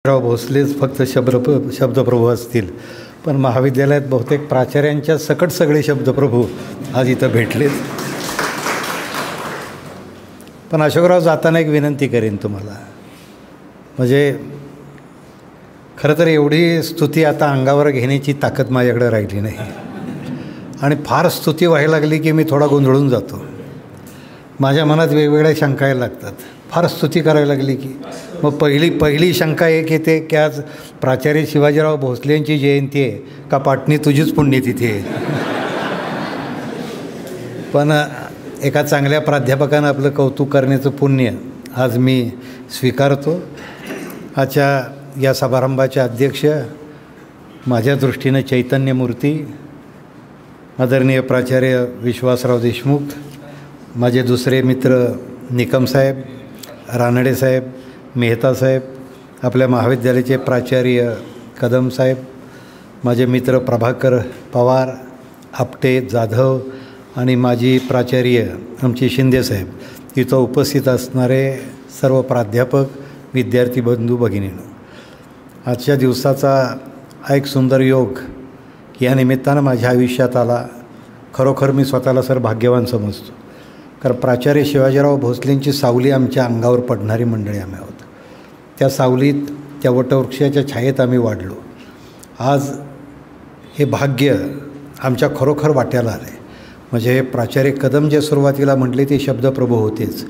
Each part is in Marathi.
राव भोसलेच फक्त शब्दप्रभू असतील, पण महाविद्यालयात बहुतेक प्राचार्यांच्या सकट सगळे शब्दप्रभू आज इथं भेटलेत. पण अशोकराव जाताना एक विनंती करेन तुम्हाला, म्हणजे खरं तर एवढी स्तुती आता अंगावर घेण्याची ताकद माझ्याकडे राहिली नाही आणि फार स्तुती व्हायला लागली की मी थोडा गोंधळून जातो. माझ्या मनात वेगवेगळ्या शंका यायला लागतात. फार स्तुती करायला लागली की मग पहिली शंका एक येते की आज प्राचार्य शिवाजीराव भोसलेंची जयंती आहे का पाटणी तुझीच पुण्यतिथी आहे. पण एका चांगल्या प्राध्यापकानं आपलं कौतुक करण्याचं पुण्य आज मी स्वीकारतो. आजच्या या समारंभाचे अध्यक्ष माझ्या दृष्टीनं चैतन्यमूर्ती आदरणीय प्राचार्य विश्वासराव देशमुख, माझे दुसरे मित्र निकमसाहेब, रानडेसाहेब, मेहतासाहेब, आपल्या महाविद्यालयाचे प्राचार्य कदमसाहेब, माझे मित्र प्रभाकर पवार, आपटे, जाधव आणि माझी प्राचार्य आमची शिंदेसाहेब, तिथं उपस्थित असणारे सर्व प्राध्यापक, विद्यार्थी बंधू भगिनींनो, आजच्या दिवसाचा हा एक सुंदर योग या निमित्तानं माझ्या आयुष्यात आला. खरोखर मी स्वतःला भाग्यवान समजतो, कारण प्राचार्य शिवाजीराव भोसलेंची सावली आमच्या अंगावर पडणारी मंडळी आम्ही आहोत. त्या सावलीत, त्या वटवृक्षाच्या छायेत आम्ही वाढलो. आज हे भाग्य आमच्या खरोखर वाट्याला आलं आहे. म्हणजे हे प्राचार्य कदम जे सुरुवातीला म्हटले ते शब्द प्रभू होतेच.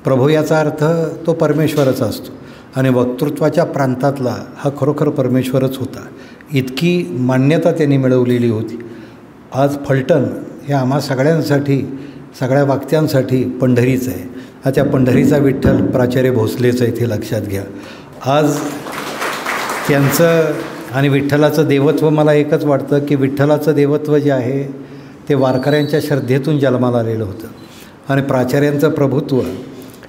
प्रभू याचा अर्थ तो परमेश्वरच असतो आणि वक्तृत्वाच्या प्रांतातला हा खरोखर परमेश्वरच होता. इतकी मान्यता त्यांनी मिळवलेली होती. आज फलटण हे आम्हा सगळ्यांसाठी, सगळ्या वाक्यांसाठी पंढरीच आहे. हा त्या पंढरीचा विठ्ठल प्राचार्य भोसलेच आहे, ते लक्षात घ्या. आज त्यांचं आणि विठ्ठलाचं देवत्व, मला एकच वाटतं की विठ्ठलाचं देवत्व जे आहे ते वारकऱ्यांच्या श्रद्धेतून जन्माला आलेलं होतं आणि प्राचार्यांचं प्रभुत्व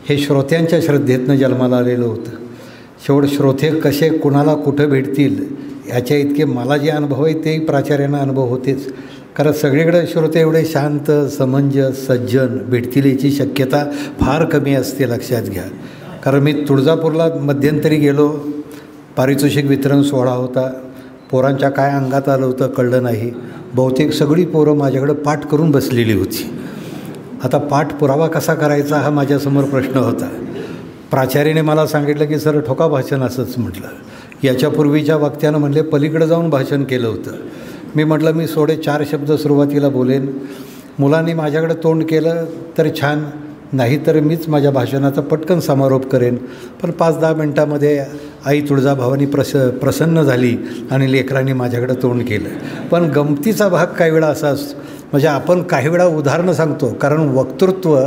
हे श्रोत्यांच्या श्रद्धेतनं जन्माला आलेलं होतं. शेवट श्रोते कसे कुणाला कुठं भेटतील याच्या इतके मला जे अनुभव आहे तेही प्राचार्यांना अनुभव होतेच. कारण सगळीकडे श्रोते एवढे शांत, समंजस, सज्जन भेटतील याची शक्यता फार कमी असते, लक्षात घ्या. कारण मी तुळजापूरला मध्यंतरी गेलो, पारितोषिक वितरण सोहळा होता. पोरांच्या काय अंगात आलं होतं कळलं नाही. बहुतेक सगळी पोरं माझ्याकडं पाठ करून बसलेली होती. आता पाठ पुरावा कसा करायचा हा माझ्यासमोर प्रश्न होता. प्राचार्याने मला सांगितलं की सर ठोका भाषण असंच म्हटलं. याच्यापूर्वीच्या वक्त्यानं म्हणले पलीकडे जाऊन भाषण केलं होतं. मी म्हटलं मी 4 शब्द सुरुवातीला बोलेन. मुलांनी माझ्याकडे तोंड केलं तर छान, नाही तर मीच माझ्या भाषणाचा पटकन समारोप करेन. पण 5-10 मिनटामध्ये आई तुळजाभवानी प्रसन्न झाली आणि लेकरांनी माझ्याकडे तोंड केलं. पण गमतीचा भाग काही वेळा असा असतो, म्हणजे आपण काही वेळा उदाहरणं सांगतो, कारण वक्तृत्व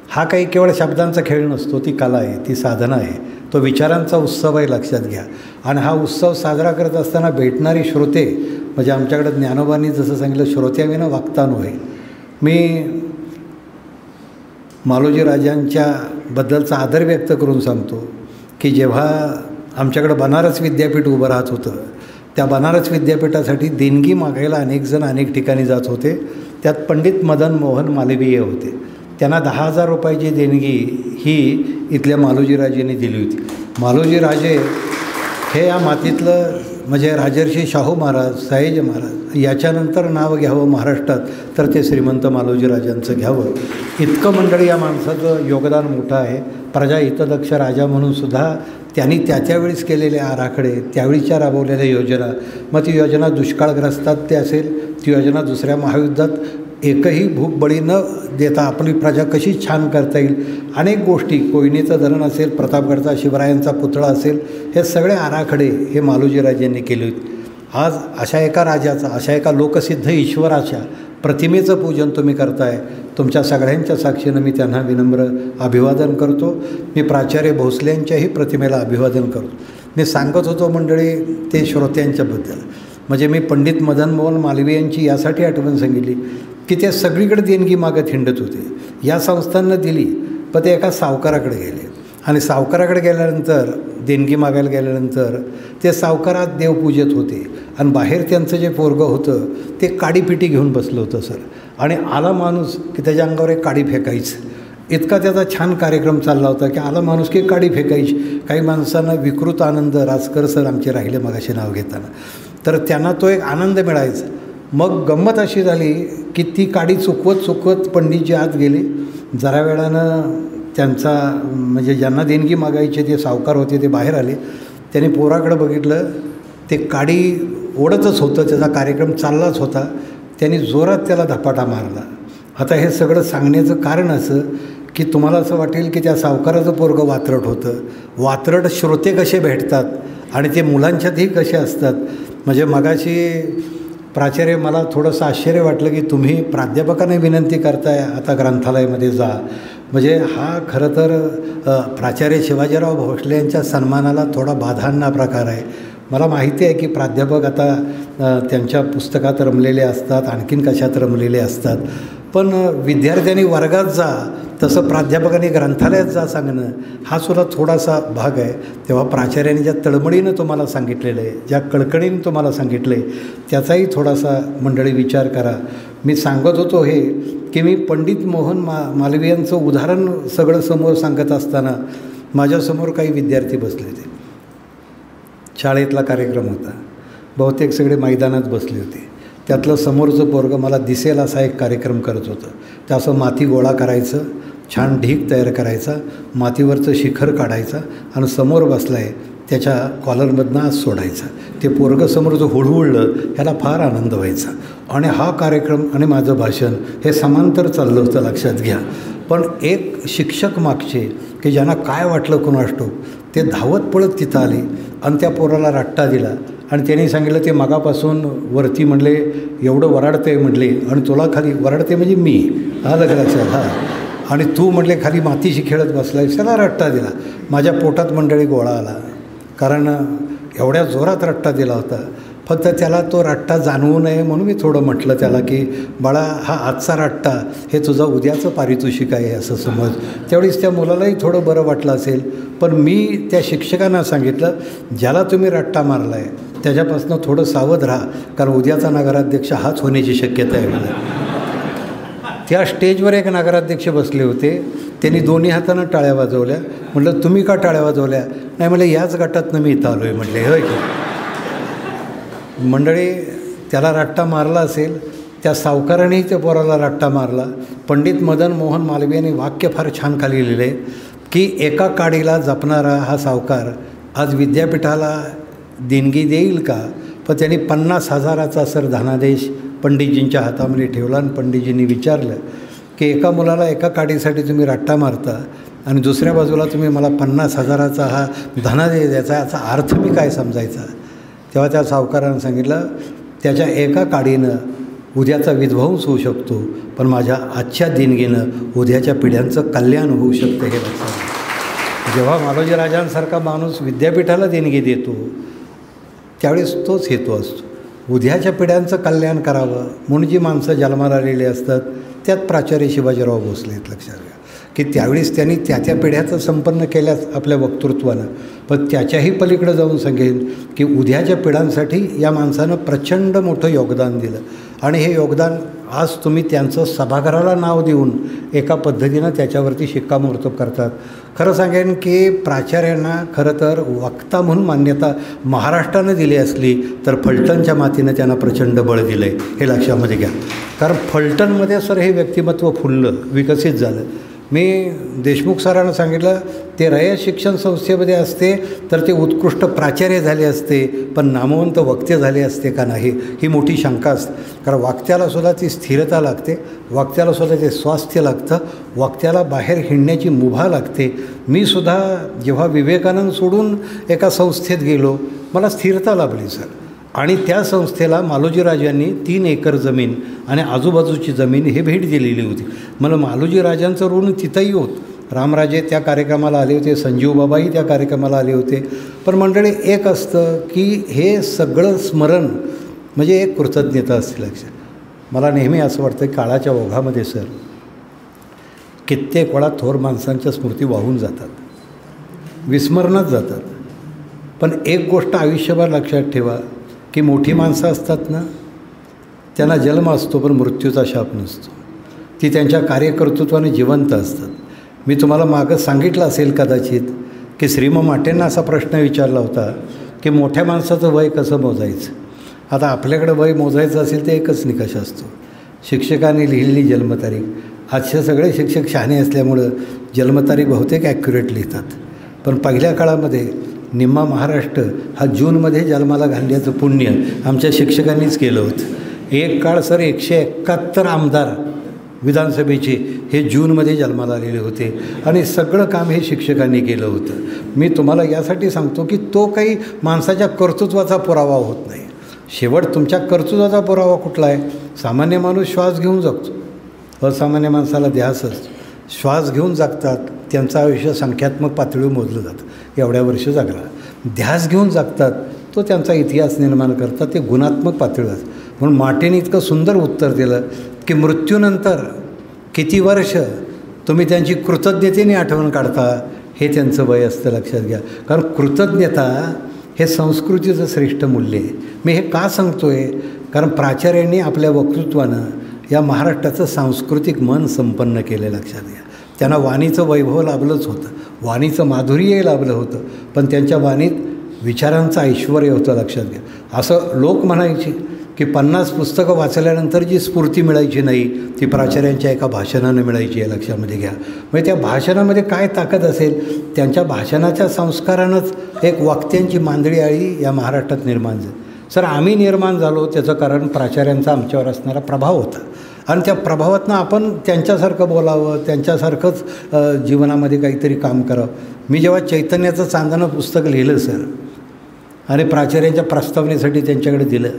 हा काही केवळ शब्दांचा खेळ नसतो, ती कला आहे, ती साधना आहे, तो विचारांचा उत्सव आहे, लक्षात घ्या. आणि हा उत्सव साजरा करत असताना भेटणारी श्रोते, म्हणजे आमच्याकडं ज्ञानोबांनी जसं सांगितलं, श्रोत्याविना वागता नव्हे. मी मालोजी राजांच्या बद्दलचा आदर व्यक्त करून सांगतो की जेव्हा आमच्याकडं बनारस विद्यापीठ उभं राहत होतं, त्या बनारस विद्यापीठासाठी देणगी मागायला अनेक जण अनेक ठिकाणी जात होते. त्यात पंडित मदन मोहन मालवीय होते. त्यांना 10,000 रुपयाची देणगी ही इथल्या मालोजीराजेंनी दिली होती. मालोजीराजे हे या मातीतलं, म्हणजे राजर्षी शाहू महाराज, सयाजी महाराज याच्यानंतर नाव घ्यावं महाराष्ट्रात तर ते श्रीमंत मालोजीराजांचं घ्यावं. इतकं मंडळी या माणसाचं योगदान मोठं आहे. प्रजा हितदक्ष राजा म्हणून सुद्धा त्यांनी त्यावेळेस केलेले आराखडे, त्यावेळीच्या राबवलेल्या योजना, मग ती योजना दुष्काळग्रस्तात ते असेल, ती योजना दुसऱ्या महायुद्धात एकही भूक बळी न देता आपली प्रजा कशी छान करता येईल, अनेक गोष्टी, कोयनेचं धरण असेल, प्रतापगडचा शिवरायांचा पुतळा असेल, हे सगळे आराखडे हे मालोजीराजेंनी केले होते. आज अशा एका राजाचा, अशा एका लोकसिद्ध ईश्वराच्या प्रतिमेचं पूजन तुम्ही करताय. तुमच्या सगळ्यांच्या साक्षीनं मी त्यांना विनम्र अभिवादन करतो. मी प्राचार्य भोसलेंच्याही प्रतिमेला अभिवादन करतो. मी सांगत होतो मंडळी ते श्रोत्यांच्याबद्दल, म्हणजे मी पंडित मदन मोहन मालवीय यांची यासाठी आठवण सांगितली की ते सगळीकडे देणगी मागत हिंडत होते. या संस्थांनं दिली, पण ते एका सावकाराकडे गेले आणि सावकाराकडे गेल्यानंतर, देणगी मागायला गेल्यानंतर ते सावकारात देवपूजत होते आणि बाहेर त्यांचं जे पोरगं होतं ते काडीपिटी घेऊन बसलं होतं सर. आणि आला माणूस की त्याच्या अंगावर एक काडी फेकायचं इतका त्याचा छान कार्यक्रम चालला होता की आला माणूस की काडी फेकायची. काही माणसांना विकृत आनंद, राजकर सर आमचे राहिले मगाशी नाव घेताना, तर त्यांना तो एक आनंद मिळायचा. मग गंमत अशी झाली की ती काडी चुकवत पंडितजी आत गेले. जरा वेळानं त्यांचा म्हणजे ज्यांना देणगी मागायची ते सावकार होते ते बाहेर आले. त्यांनी पोराकडं बघितलं, ते काडी ओढतच होतं, त्याचा कार्यक्रम चाललाच होता. त्यांनी जोरात त्याला धपाटा मारला. आता हे सगळं सांगण्याचं कारण असं की तुम्हाला असं वाटेल की त्या सावकाराचं पोरगं वात्रट होतं. वात्रट श्रोते कसे भेटतात आणि ते मुलांच्यातही कसे असतात. म्हणजे मगाशी प्राचार्य, मला थोडंसं आश्चर्य वाटलं की तुम्ही प्राध्यापकाने विनंती करताय आता ग्रंथालयामध्ये जा. म्हणजे हा खरं तर प्राचार्य शिवाजीराव भोसले यांच्या सन्मानाला थोडा बाधा आणणारा प्रकार आहे. मला माहिती आहे की प्राध्यापक आता त्यांच्या पुस्तकात रमलेले असतात, आणखीन कशात रमलेले असतात, पण विद्यार्थ्यांनी वर्गात जा तसं प्राध्यापकांनी ग्रंथालयात जा सांगणं हा सुद्धा थोडासा भाग आहे. तेव्हा प्राचार्यांनी ज्या तळमळीनं तुम्हाला सांगितलेलं आहे, ज्या कळकळीनं तुम्हाला सांगितलं आहे, त्याचाही थोडासा मंडळी विचार करा. मी सांगत होतो हे की मी पंडित मोहन मालवीय यांचं उदाहरण सगळं समोर सांगत असताना माझ्यासमोर काही विद्यार्थी बसले होते. शाळेतला कार्यक्रम होता, बहुतेक सगळे मैदानात बसले होते. त्यातलं समोरचं पोरगं मला दिसेल असा एक कार्यक्रम करत होतं. ते असं माती गोळा करायचं, छान ढीग तयार करायचा, मातीवरचं शिखर काढायचं आणि समोर बसला आहे त्याच्या कॉलरमधनं आत सोडायचा. ते पोरगं समोर जो हुळहुळलं ह्याला फार आनंद व्हायचा. आणि हा कार्यक्रम आणि माझं भाषण हे समांतर चाललं होतं, लक्षात घ्या. पण एक शिक्षक मागचे की ज्यांना काय वाटलं कोणास ठाऊक, ते धावत पळत तिथं आले आणि त्या पोराला रट्टा दिला. आणि त्यांनी सांगितलं ते मगापासून वरती म्हणले एवढं वराडते म्हटले, आणि तुला खाली वराडते म्हणजे मी, आलं का लक्षात? हां. आणि तू म्हटले खाली मातीशी खेळत बसला, त्याला रट्टा दिला. माझ्या पोटात मंडळी गोळा आला, कारण एवढ्या जोरात रट्टा दिला होता. फक्त त्याला तो रट्टा जाणवू नये म्हणून मी थोडं म्हटलं त्याला की बाळा, हा आजचा रट्टा हे तुझं उद्याचं पारितोषिक आहे असं समज. त्यावेळेस त्या मुलालाही थोडं बरं वाटलं असेल. पण मी त्या शिक्षकांना सांगितलं, ज्याला तुम्ही रट्टा मारला आहे त्याच्यापासून थोडं सावध राहा, कारण उद्याचा नगराध्यक्ष हाच होण्याची शक्यता आहे मला. त्या स्टेजवर एक नगराध्यक्ष बसले होते, त्यांनी दोन्ही हातानं टाळ्या वाजवल्या. म्हटलं तुम्ही का टाळ्या वाजवल्या? नाही म्हटलं याच गटातनं मी इथं आलो आहे म्हटले. होय की मंडळी, त्याला रट्टा मारला असेल, त्या सावकारानेही त्या पोराला रट्टा मारला. पंडित मदन मोहन मालवीय यांनी वाक्य फार छान खाली लिहिले की एका काडीला जपणारा हा सावकार आज विद्यापीठाला देणगी देईल का? पण त्यांनी 50,000चा सर धनादेश पंडितजींच्या हातामध्ये ठेवला आणि पंडितजींनी विचारलं की एका मुलाला एका काडीसाठी तुम्ही रट्टा मारता आणि दुसऱ्या बाजूला तुम्ही मला 50,000चा हा धनादेश द्यायचा, याचा अर्थ मी काय समजायचा? तेव्हा त्या सावकारानं सांगितलं, त्याच्या एका काडीनं उद्याचा विध्वंस होऊ शकतो, पण माझ्या आजच्या देणगीनं उद्याच्या पिढ्यांचं कल्याण होऊ शकतं. हे लक्षात. जेव्हा मालोजी राजांसारखा माणूस विद्यापीठाला देणगी देतो त्यावेळेस तोच हेतू असतो, उद्याच्या पिढ्यांचं कल्याण करावं म्हणून जी माणसं जन्माला आलेली असतात त्यात प्राचार्य शिवाजीराव भोसले आहेत. लक्षात घ्या की त्यावेळेस त्यांनी त्या पिढ्याचं संपन्न केल्याच आपल्या वक्तृत्वानं, पण त्याच्याही पलीकडे जाऊन सांगेन की उद्याच्या पिढ्यांसाठी या माणसानं प्रचंड मोठं योगदान दिलं. आणि हे योगदान आज तुम्ही त्यांचं सभागृहाला नाव देऊन एका पद्धतीनं त्याच्यावरती शिक्कामोर्तब करतात. खरं सांगेन की प्राचार्यांना खरं तर वक्ता म्हणून मान्यता महाराष्ट्रानं दिली असली तर फलटणच्या मातीनं त्यांना प्रचंड बळ दिलं आहे, हे लक्षामध्ये घ्या. कारण फलटणमध्ये सर हे व्यक्तिमत्व फुललं, विकसित झालं. मी देशमुख सरांना सांगितलं, ते रयत शिक्षण संस्थेमध्ये असते तर ते उत्कृष्ट प्राचार्य झाले असते, पण नामवंत वक्ते झाले असते का नाही, ही मोठी शंका असते. कारण वक्त्यालासुद्धा ती स्थिरता लागते, वक्त्यालासुद्धा ते स्वास्थ्य लागतं, वक्त्याला बाहेर हिंडण्याची मुभा लागते. मी सुद्धा जेव्हा विवेकानंद सोडून एका संस्थेत गेलो मला स्थिरता लाभली सर. आणि त्या संस्थेला मालोजीराजांनी 3 एकर जमीन आणि आजूबाजूची जमीन हे भेट दिलेली होती. मला मालोजीराजांचं ऋण तिथंही होत. रामराजे त्या कार्यक्रमाला आले होते, संजीवबाबाही त्या कार्यक्रमाला आले होते. पण मंडळी, एक असतं की हे सगळं स्मरण म्हणजे एक कृतज्ञता असते. लक्षात मला नेहमी असं वाटतं की काळाच्या ओघामध्ये सर कित्येक वेळा थोर माणसांच्या स्मृती वाहून जातात, विस्मरणात जातात. पण एक गोष्ट आयुष्यभर लक्षात ठेवा की मोठी माणसं असतात ना, त्यांना जन्म असतो पण मृत्यूचा शाप नसतो. ती त्यांच्या कार्यकर्तृत्वाने जिवंत असतात. मी तुम्हाला मागं सांगितलं असेल कदाचित की श्रीम माटेंना असा प्रश्न विचारला होता की मोठ्या माणसाचं वय कसं मोजायचं. आता आपल्याकडं वय मोजायचं असेल तर एकच निकष असतो, शिक्षकांनी लिहिलेली जन्मतारीख. आजचे सगळे शिक्षक शहाणे असल्यामुळं जन्मतारीख बहुतेक ॲक्युरेट लिहितात, पण पहिल्या काळामध्ये निम्मा महाराष्ट्र हा जूनमध्ये जन्माला घालण्याचं पुण्य आमच्या शिक्षकांनीच केलं होतं. एक काळ सर 171 आमदार विधानसभेचे हे जूनमध्ये जन्माला आलेले होते आणि सगळं काम हे शिक्षकांनी केलं होतं. मी तुम्हाला यासाठी सांगतो की तो काही माणसाच्या कर्तृत्वाचा पुरावा होत नाही. शेवट तुमच्या कर्तृत्वाचा पुरावा कुठला आहे? सामान्य माणूस श्वास घेऊन जगतो, असामान्य माणसाला ध्यास असतो. श्वास घेऊन जगतात, त्यांचं आयुष्य संख्यात्मक पातळीवर मोजलं जातं, एवढ्या वर्ष जगला. ध्यास घेऊन जगतात, तो त्यांचा इतिहास निर्माण करतात, ते गुणात्मक पातळीवर. म्हणून माटेने इतकं सुंदर उत्तर दिलं की मृत्यूनंतर किती वर्ष तुम्ही त्यांची कृतज्ञतेने आठवण काढता हे त्यांचं वय असतं, लक्षात घ्या. कारण कृतज्ञता हे संस्कृतीचं श्रेष्ठ मूल्य आहे. मी हे का सांगतो आहे? कारण प्राचार्यांनी आपल्या वक्तृत्वानं या महाराष्ट्राचं सांस्कृतिक मन संपन्न केलं, लक्षात घ्या. त्यांना वाणीचं वैभव लाभलंच होतं, वाणीचं माधुर्यही लाभलं होतं, पण त्यांच्या वाणीत विचारांचं ऐश्वर होतं, लक्षात घ्या. असं लोक म्हणायचे की 50 पुस्तकं वाचल्यानंतर जी स्फूर्ती मिळायची नाही ती प्राचार्यांच्या एका भाषणानं मिळायची आहे, लक्षामध्ये घ्या. म्हणजे त्या भाषणामध्ये काय ताकद असेल? त्यांच्या भाषणाच्या संस्कारानंच एक वाक्यांची मांदळी आळी या महाराष्ट्रात निर्माण झाली. सर आम्ही निर्माण झालो त्याचं कारण प्राचार्यांचा आमच्यावर असणारा प्रभाव होता आणि त्या प्रभावातनं आपण त्यांच्यासारखं बोलावं, त्यांच्यासारखंच जीवनामध्ये काहीतरी काम करावं. मी जेव्हा चैतन्याचं चांदणं पुस्तक लिहिलं सर आणि प्राचार्यांच्या प्रस्तावनेसाठी त्यांच्याकडे दिलं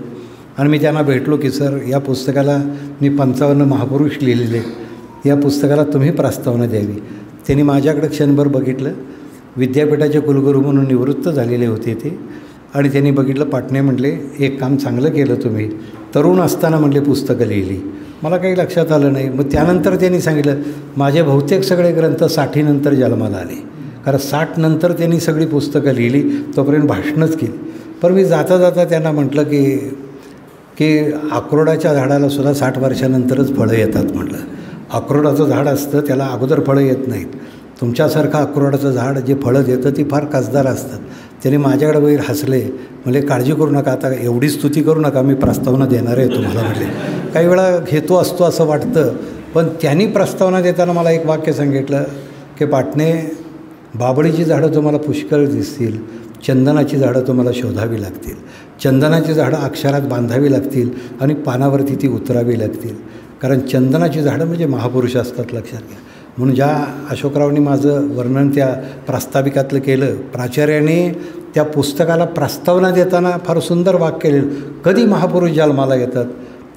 आणि मी त्यांना भेटलो की सर या पुस्तकाला मी 55 महापुरुष लिहिलेले, या पुस्तकाला तुम्ही प्रस्तावना द्यावी. त्यांनी माझ्याकडे क्षणभर बघितलं. विद्यापीठाचे कुलगुरू म्हणून निवृत्त झालेले होते ते, आणि त्यांनी बघितलं. पाटणे म्हटले एक काम चांगलं केलं तुम्ही, तरुण असताना म्हटले पुस्तकं लिहिली. मला काही लक्षात आलं नाही. मग त्यानंतर त्यांनी सांगितलं माझे बहुतेक सगळे ग्रंथ 60 नंतर जन्माला आले, कारण 60 नंतर त्यांनी सगळी पुस्तकं लिहिली, तोपर्यंत भाषणच केली. पण मी जाता जाता त्यांना म्हटलं की अक्रोडाच्या झाडाला सुद्धा 60 वर्षानंतरच फळं येतात म्हटलं. अक्रोडाचं झाड असतं त्याला अगोदर फळं येत नाहीत. तुमच्यासारखं अक्रोडाचं झाड जे फळं देतं ती फार कसदार असतात. त्याने माझ्याकडे वगैरे हसले, म्हणजे काळजी करू नका, आता एवढी स्तुती करू नका, मी प्रस्तावना देणार आहे तुम्हाला म्हटले. काही वेळा घेतो असतो असं वाटतं, पण त्यांनी प्रस्तावना देताना मला एक वाक्य सांगितलं की पाटणे बाबळीची झाडं तुम्हाला पुष्कळ दिसतील, चंदनाची झाडं तुम्हाला शोधावी लागतील, चंदनाची झाडं अक्षरात बांधावी लागतील आणि पानावरती ती उतरावी लागतील, कारण चंदनाची झाडं म्हणजे महापुरुष असतात, लक्षात घ्या. म्हणून ज्या अशोकरावांनी माझं वर्णन त्या प्रास्ताविकातलं केलं, प्राचार्याने त्या पुस्तकाला प्रस्तावना देताना फार सुंदर वाक्य केलं. कधी महापुरुष जन्माला येतात?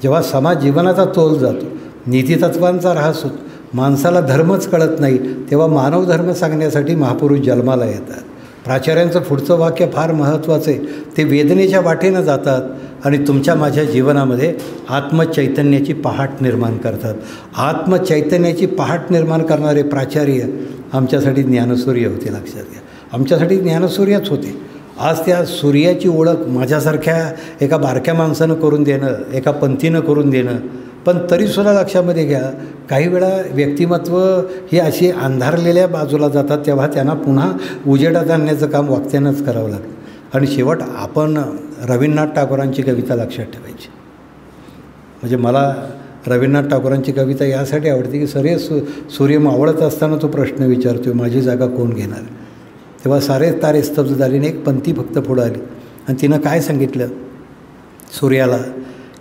जेव्हा समाज जीवनाचा तोल जातो, नीतितत्वांचा ऱ्हास होतो, माणसाला धर्मच कळत नाही, तेव्हा मानव धर्म सांगण्यासाठी महापुरुष जन्माला येतात. प्राचार्यांचं पुढचं वाक्य फार महत्त्वाचं आहे. ते वेदनेच्या वाटेनं जातात आणि तुमच्या माझ्या जीवनामध्ये आत्मचैतन्याची पहाट निर्माण करतात. आत्मचैतन्याची पहाट निर्माण करणारे प्राचार्य आमच्यासाठी ज्ञानसूर्य होते, लक्षात घ्या. आमच्यासाठी ज्ञानसूर्यच होते. आज त्या सूर्याची ओळख माझ्यासारख्या एका बारक्या माणसानं करून देणं, एका पंथीनं करून देणं, पण तरीसुद्धा लक्षामध्ये घ्या काही वेळा व्यक्तिमत्व ही अशी अंधारलेल्या बाजूला जातात, तेव्हा त्यांना पुन्हा उजेडात आणण्याचं काम वक्त्यानंच करावं लागतं. आणि शेवट आपण रवींद्रनाथ टागोरांची कविता लक्षात ठेवायची. म्हणजे मला रवींद्रनाथ टागोरांची कविता यासाठी आवडते की सूर्य मावळत असताना तो प्रश्न विचारतो माझी जागा कोण घेणार. तेव्हा सारे तारे स्तब्ध झाले आणि एक पंथी फक्त पुढं आली आणि तिनं काय सांगितलं सूर्याला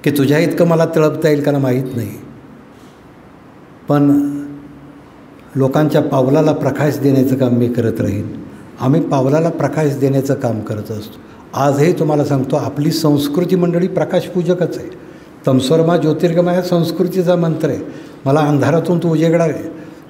की तुझ्या इतकं मला तळपता येईल का माहीत नाही, पण लोकांच्या पावलाला प्रकाश देण्याचं काम मी करत राहीन. आम्ही पावलाला प्रकाश देण्याचं काम करत असतो. आजही तुम्हाला सांगतो आपली संस्कृती मंडळी प्रकाशपूजकच आहे. तमस्वरमा ज्योतिर्गमय हा संस्कृतीचा मंत्र आहे. मला अंधारातून तू उजेडा आहे,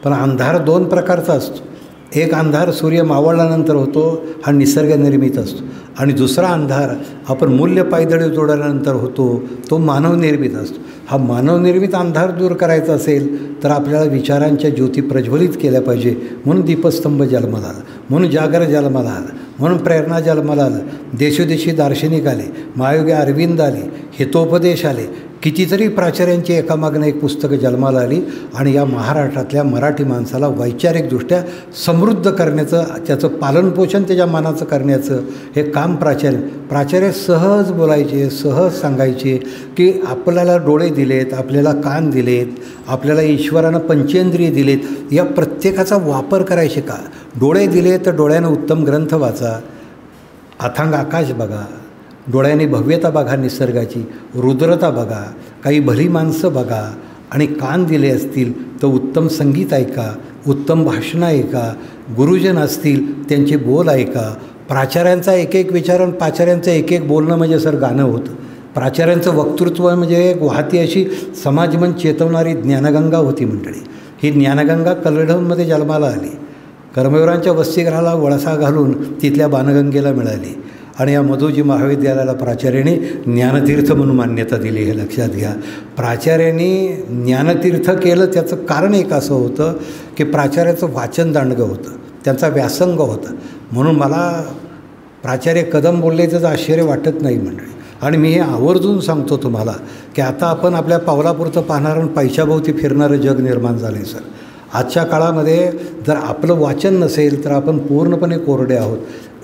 पण अंधार 2 प्रकारचा असतो. एक अंधार सूर्य मावळल्यानंतर होतो, हा निसर्गनिर्मित असतो, आणि दुसरा अंधार आपण मूल्य पायदळी जोडल्यानंतर होतो, तो मानवनिर्मित असतो. हा मानवनिर्मित अंधार दूर करायचा असेल तर आपल्याला विचारांच्या ज्योती प्रज्वलित केल्या पाहिजे. म्हणून दीपस्तंभ जन्माला आला, म्हणून जागर जन्माला आला, म्हणून प्रेरणा जन्माला आलं, देशोदेशी दार्शनिक आले, महायोगी अरविंद आले, हितोपदेश आले. कितीतरी प्राचार्यांची एकामागनं एक पुस्तकं जन्माला आली आणि या महाराष्ट्रातल्या मराठी माणसाला वैचारिकदृष्ट्या समृद्ध करण्याचं, त्याचं पालनपोषण त्याच्या मनाचं करण्याचं हे काम प्राचार्य सहज बोलायचे, सहज सांगायचे की आपल्याला डोळे दिलेत, आपल्याला कान दिलेत, आपल्याला ईश्वरानं पंचेंद्रिय दिलेत, या प्रत्येकाचा वापर करायचे का? डोळे दिले तर डोळ्यानं उत्तम ग्रंथ वाचा, अथांग आकाश बघा, डोळ्याने भव्यता बघा, निसर्गाची रुद्रता बघा, काही भली माणसं बघा, आणि कान दिले असतील तर उत्तम संगीत ऐका, उत्तम भाषणं ऐका, गुरुजन असतील त्यांचे बोल ऐका. प्राचार्यांचा एक एक विचार आणि प्राचार्यांचं एक एक बोलणं म्हणजे सर गाणं होतं. प्राचार्यांचं वक्तृत्व म्हणजे एक वाहती अशी समाजमन चेतवणारी ज्ञानगंगा होती मंडळी. ही ज्ञानगंगा कलडवमध्ये जन्माला आली, कर्मवीरांच्या वसतिगृहाला वळसा घालून तिथल्या बाणगंगेला मिळाली आणि या मधुजी महाविद्यालयाला प्राचार्यांनी ज्ञानतीर्थ म्हणून मान्यता दिली. हे लक्षात घ्या. प्राचार्यांनी ज्ञानतीर्थ केलं त्याचं कारण एक असं होतं की प्राचार्याचं वाचन दांडगं होतं, त्यांचा व्यासंग होता. म्हणून मला प्राचार्य कदम बोलले त्याचं आश्चर्य वाटत नाही मंडळी. आणि मी हे आवर्जून सांगतो तुम्हाला की आता आपण आपल्या पावलापुरतं पाहणारं आणि पैशाभोवती फिरणारं जग निर्माण झालं आहे सर. आजच्या काळामध्ये जर आपलं वाचन नसेल तर आपण पूर्णपणे कोरडे आहोत.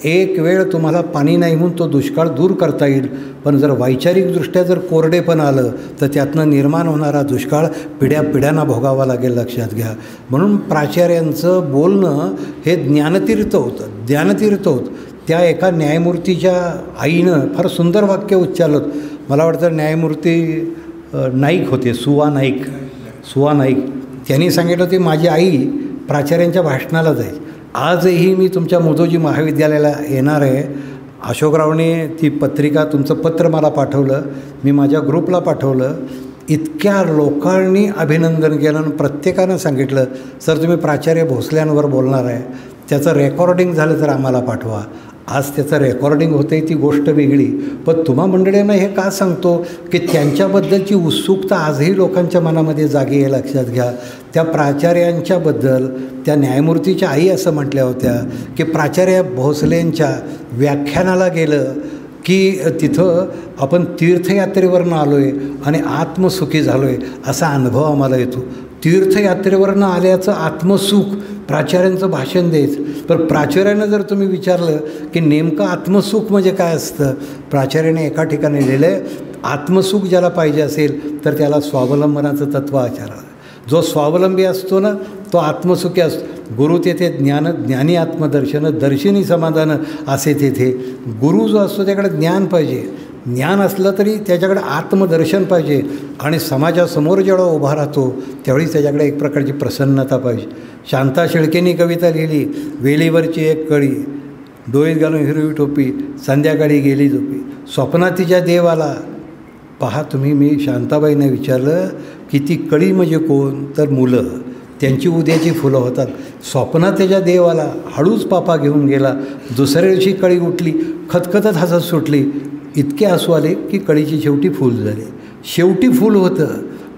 एक वेळ तुम्हाला पाणी नाही म्हणून तो दुष्काळ दूर करता येईल, पण जर वैचारिकदृष्ट्या जर कोरडेपण आलं तर त्यातनं निर्माण होणारा दुष्काळ पिढ्यापिढ्यांना भोगावा लागेल. लक्षात घ्या. म्हणून प्राचार्यांचं बोलणं हे ज्ञानतीर्थ होतं, ज्ञानतीर्थ होतं. त्या एका न्यायमूर्तीच्या आईनं फार सुंदर वाक्य उच्चारलं. मला वाटतं न्यायमूर्ती नाईक होते, सुवा नाईक. त्यांनी सांगितलं होती माझी आई प्राचार्यांच्या भाषणाला जाईल. आजही मी तुमच्या मुधोजी महाविद्यालयाला येणार आहे. अशोकरावने ती पत्रिका, तुमचं पत्र मला पाठवलं, मी माझ्या ग्रुपला पाठवलं. इतक्या लोकांनी अभिनंदन केलं आणि प्रत्येकानं सांगितलं सर तुम्ही प्राचार्य भोसल्यांवर बोलणार आहे, त्याचं रेकॉर्डिंग झालं तर आम्हाला पाठवा. आज त्याचं रेकॉर्डिंग होतं आहे ती गोष्ट वेगळी, पण तुम्हा मंडळींना हे का सांगतो की त्यांच्याबद्दलची उत्सुकता आजही लोकांच्या मनामध्ये जागी आहे. लक्षात घ्या. त्या प्राचार्यांच्याबद्दल त्या न्यायमूर्तीच्या आई असं म्हटल्या होत्या की प्राचार्य भोसलेंच्या व्याख्यानाला गेलं की तिथं आपण तीर्थयात्रेवरनं आलो आहे आणि आत्मसुखी झालो आहे असा अनुभव आम्हाला येतो. तीर्थयात्रेवरनं आल्याचं आत्मसुख प्राचार्यांचं भाषण द्यायचं. पण प्राचार्यानं जर तुम्ही विचारलं की नेमकं आत्मसुख म्हणजे काय असतं, प्राचार्याने एका ठिकाणी लिहिलं आहे आत्मसुख ज्याला पाहिजे असेल तर त्याला स्वावलंबनाचं तत्त्व आचारावं. जो स्वावलंबी असतो ना तो आत्मसुखी असतो. गुरु तेथे ज्ञानी आत्मदर्शन, दर्शनी समाधान असे तेथे. गुरु जो असतो त्याकडे ज्ञान पाहिजे, ज्ञान असलं तरी त्याच्याकडे आत्मदर्शन पाहिजे आणि समाजासमोर जेव्हा उभा राहतो त्यावेळी त्याच्याकडे एक प्रकारची प्रसन्नता पाहिजे. शांता शेळकेंनी कविता लिहिली, वेलीवरची एक कळी, डोळीत घालून हिरवी टोपी, संध्याकाळी गेली झोपी, स्वप्नात तिच्या देवाला. पहा तुम्ही, मी शांताबाईंना विचारलं की ती कळी म्हणजे कोण, तर मुलं, त्यांची उद्याची फुलं होतात. स्वप्नात त्याच्या देवाला हळूच पापा घेऊन गेला. दुसऱ्या दिवशी कळी उठली, खतखतत हसत सुटली. इतके हसू आले की कळीची शेवटी फूल झाले. शेवटी फूल होतं,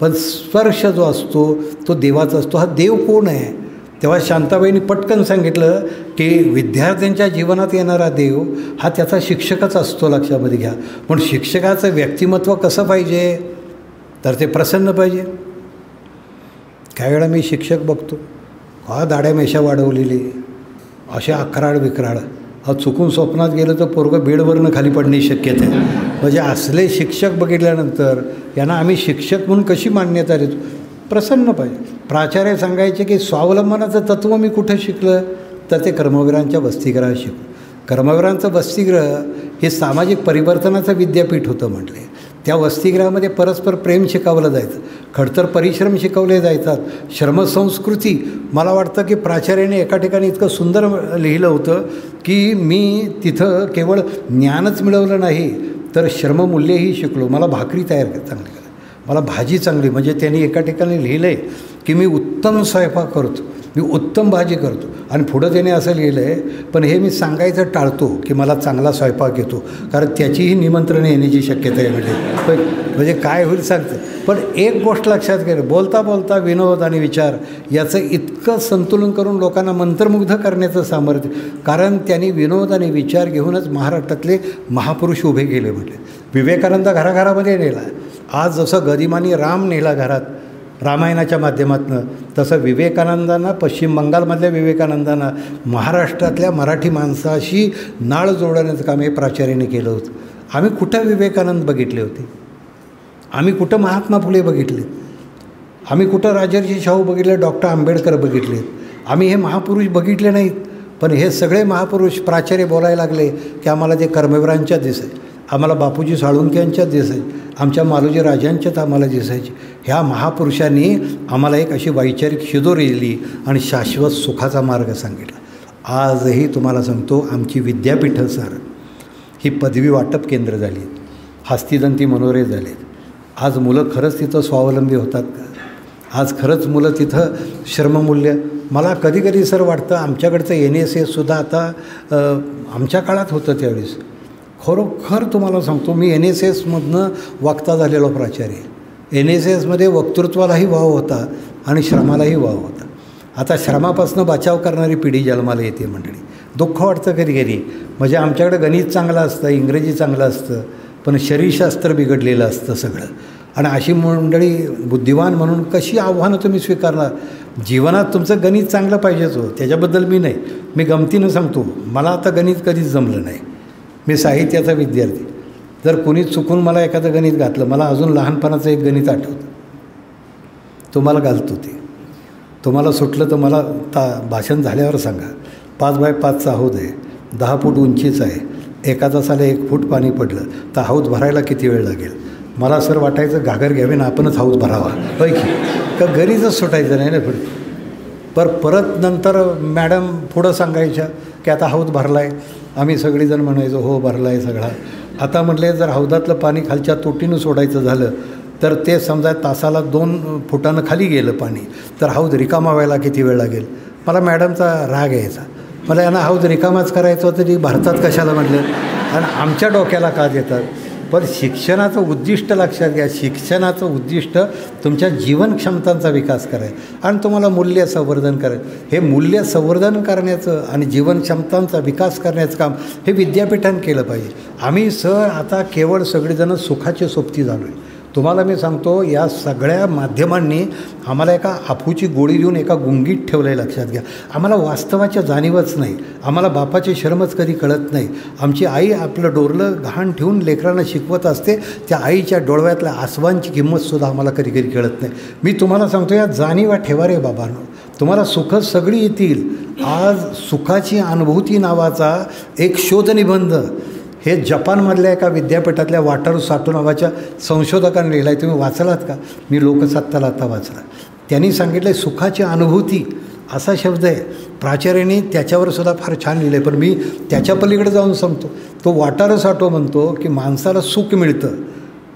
पण स्पर्श जो असतो तो देवाचा असतो. हा देव कोण आहे? तेव्हा शांताबाईंनी पटकन सांगितलं की विद्यार्थ्यांच्या जीवनात येणारा देव हा त्याचा शिक्षकच असतो. लक्षामध्ये घ्या. पण शिक्षकाचं व्यक्तिमत्व कसं पाहिजे, तर ते प्रसन्न पाहिजे. काही वेळा मी शिक्षक बघतो, हा दाढ्या मेशा वाढवलेली, अशा अकराळ विकराळ, हा चुकून स्वप्नात गेलं तर पोरगं बेडवरनं खाली पडण्याची शक्यता आहे. म्हणजे असले शिक्षक बघितल्यानंतर यांना आम्ही शिक्षक म्हणून कशी मान्यता देतो? प्रसन्न पाहिजे. प्राचार्य सांगायचे की स्वावलंबनाचं तत्त्व मी कुठं शिकलं, तर ते कर्मवीरांच्या वसतिगृहात शिकलो. कर्मवीरांचं वसतिगृह हे सामाजिक परिवर्तनाचं विद्यापीठ होतं म्हटले. त्या वसतिगृहामध्ये परस्पर प्रेम शिकवलं जायचं, खडतर परिश्रम शिकवले जायतात, श्रमसंस्कृती. मला वाटतं की प्राचार्याने एका ठिकाणी इतकं सुंदर लिहिलं होतं की मी तिथं केवळ ज्ञानच मिळवलं नाही तर श्रममूल्यही शिकलो. मला भाकरी तयार चांगली करा, मला भाजी चांगली, म्हणजे त्यांनी एका ठिकाणी लिहिलं आहे की मी उत्तम स्वयंपाक करतो मी उत्तम भाजी करतो. आणि पुढं त्याने असं लिहिलं आहे, पण हे मी सांगायचं टाळतो की मला चांगला स्वयंपाक येतो, कारण त्याचीही निमंत्रण येण्याची शक्यता आहे. म्हणजे काय होईल सांगतं. पण एक गोष्ट लक्षात घ्या, बोलता बोलता विनोद आणि विचार याचं इतकं संतुलन करून लोकांना मंत्रमुग्ध करण्याचं सामर्थ्य, कारण त्यांनी विनोद आणि विचार घेऊनच महाराष्ट्रातले महापुरुष उभे केले. म्हटले विवेकानंद घराघरामध्ये नेला. आज जसं गदिमानी राम नेला घरात रामायणाच्या माध्यमातून, तसं विवेकानंदांना, पश्चिम बंगालमधल्या विवेकानंदांना महाराष्ट्रातल्या मराठी माणसाशी नाळ जोडण्याचं काम हे प्राचार्याने केलं होतं. आम्ही कुठं विवेकानंद बघितले होते? आम्ही कुठं महात्मा फुले बघितले? आम्ही कुठं राजर्षी शाहू बघितले, डॉक्टर आंबेडकर बघितले? आम्ही हे महापुरुष बघितले नाहीत. पण हे सगळे महापुरुष प्राचार्य बोलायला लागले की आम्हाला ते कर्मवीरांच्या दिसायचे, आम्हाला बापूजी साळुंक्यांच्याच दिसायचे, आमच्या मालोजी राजांच्याच आम्हाला दिसायचे. ह्या महापुरुषांनी आम्हाला एक अशी वैचारिक शिदोरी दिली आणि शाश्वत सुखाचा मार्ग सांगितला. आजही तुम्हाला सांगतो, आमची विद्यापीठं सर ही पदवी वाटप केंद्र झाली, हस्तिदंती मनोरे झाले. आज मुलं खरंच तिथं स्वावलंबी होतात का? आज खरंच मुलं तिथं श्रममूल्य, मला कधी कधी सर वाटतं आमच्याकडचं NSSसुद्धा आता आमच्या काळात होतं त्यावेळेस. खरोखर तुम्हाला सांगतो, मी NSSमधनं वक्ता झालेलो प्राचार्य. NSSमध्ये वक्तृत्वालाही वाव होता आणि श्रमालाही वाव होता. आता श्रमापासून बचाव करणारी पिढी जन्माला येते मंडळी. दुःख वाटतं कधी कधी. म्हणजे आमच्याकडे गणित चांगलं असतं, इंग्रजी चांगलं असतं, पण शरीरशास्त्र बिघडलेलं असतं सगळं. आणि अशी मंडळी बुद्धिवान म्हणून कशी आव्हानं तुम्ही स्वीकारणार? जीवनात तुमचं गणित चांगलं पाहिजेच हो, त्याच्याबद्दल मी नाही, मी गमतीनं सांगतो, मला आता गणित कधीच जमलं नाही. मी साहित्याचा विद्यार्थी. जर कोणी चुकून मला एखादं गणित घातलं, मला अजून लहानपणाचं एक गणित आठवतं, तुम्हाला घालतो ते. तुम्हाला सुटलं तर मला भाषण झाल्यावर सांगा. 5x5चा हौद आहे, 10 फूट उंचीच आहे, एका तासाला 1 फूट पाणी पडलं तर हौद भरायला किती वेळ लागेल? मला सर वाटायचं घागर घ्यावे ना आपणच हौद भरावा, होय की? का गणितच सुटायचं नाही ना पुढे. परत नंतर मॅडम पुढं सांगायच्या की आता हौद भरला आहे. आम्ही सगळीजण म्हणायचो हो भरला आहे सगळा. आता म्हटले जर हौदातलं पाणी खालच्या तोटीनं सोडायचं झालं तर ते समजा तासाला 2 फुटानं खाली गेलं पाणी, तर हौद रिकामा व्हायला किती वेळ लागेल? मला मॅडमचा राग यायचा. मला यांना हौद रिकामाच करायचं होतं, ती भारतात कशाला म्हटलं, आणि आमच्या डोक्याला का देतात? पण शिक्षणाचं उद्दिष्ट लक्षात घ्या. शिक्षणाचं उद्दिष्ट तुमच्या जीवनक्षमतांचा विकास करायचं आणि तुम्हाला मूल्य संवर्धन करायचं. हे मूल्य संवर्धन करण्याचं आणि जीवनक्षमतांचा विकास करण्याचं काम हे विद्यापीठानं केलं पाहिजे. आम्ही सर आता केवळ सगळेजण सुखाचे सोबती झालो आहे. तुम्हाला मी सांगतो, या सगळ्या माध्यमांनी आम्हाला एका अफूची गोळी देऊन एका गुंगीत ठेवलं आहे, लक्षात घ्या. आम्हाला वास्तवाच्या जाणीवच नाही, आम्हाला बापाचे शरमच कधी कळत नाही. आमची आई आपलं डोरलं गहाण ठेवून लेकरांना शिकवत असते, त्या आईच्या डोळव्यातल्या आसवांची किंमतसुद्धा आम्हाला कधी कधी कळत नाही. मी तुम्हाला सांगतो, या जाणीवा ठेवा रे बाबांनो, तुम्हाला सुखं सगळी येतील. आज सुखाची अनुभूती नावाचा एक शोधनिबंध हे जपानमधल्या एका विद्यापीठातल्या वाटारू साटो नावाच्या संशोधकांनी लिहिला आहे. तुम्ही वाचलात का? मी लोकसत्ताला आता वाचला. त्यांनी सांगितलं सुखाची अनुभूती असा शब्द आहे. प्राचार्याने त्याच्यावर सुद्धा फार छान लिहिलं आहे, पण मी त्याच्या पलीकडे जाऊन सांगतो. तो वाटारू साटो म्हणतो की माणसाला सुख मिळतं,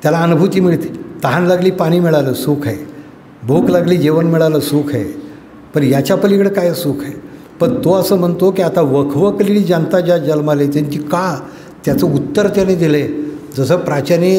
त्याला अनुभूती मिळते. तहान लागली पाणी मिळालं सुख आहे, भूक लागली जेवण मिळालं सुख आहे, पण याच्या पलीकडे काय सुख आहे? पण तो असं म्हणतो की आता वखवकलेली जनता ज्या जन्माला त्यांची का, त्याचं उत्तर त्याने दिलं आहे. जसं प्राच्याने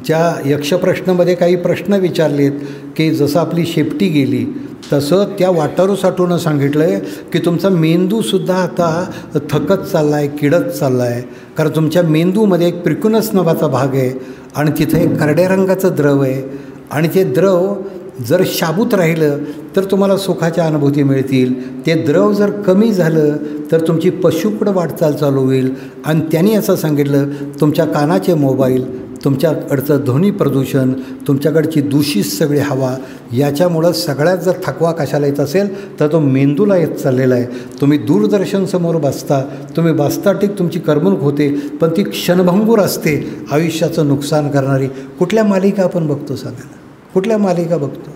ज्या यक्षप्रश्नामध्ये काही प्रश्न विचारलेत की जसं आपली शेपटी गेली, तसं त्या वाटारू साठवून सांगितलं आहे की तुमचा मेंदूसुद्धा आता थकत चालला आहे, किडत चालला आहे. कारण तुमच्या मेंदूमध्ये एक प्रिकुनस नावाचा भाग आहे आणि तिथे एक करड्या रंगाचं द्रव आहे, आणि ते द्रव जर शाबूत राहिलं तर तुम्हाला सुखाच्या अनुभूती मिळतील. ते द्रव जर कमी झालं तर तुमची पशुकडं वाटचाल चालू होईल. आणि त्यांनी असं सांगितलं, तुमच्या कानाचे मोबाईल, तुमच्याकडचं ध्वनी प्रदूषण, तुमच्याकडची दूषित सगळी हवा, याच्यामुळं सगळ्यात जर थकवा कशाला येत असेल तर तो मेंदूला येत चाललेला आहे. तुम्ही दूरदर्शनसमोर बसता, तुम्ही बसता ठीक तुमची करमणूक होते, पण ती क्षणभंगूर असते, आयुष्याचं नुकसान करणारी. कुठल्या मालिका आपण बघतो सांगा ना, कुठल्या मालिका बघतो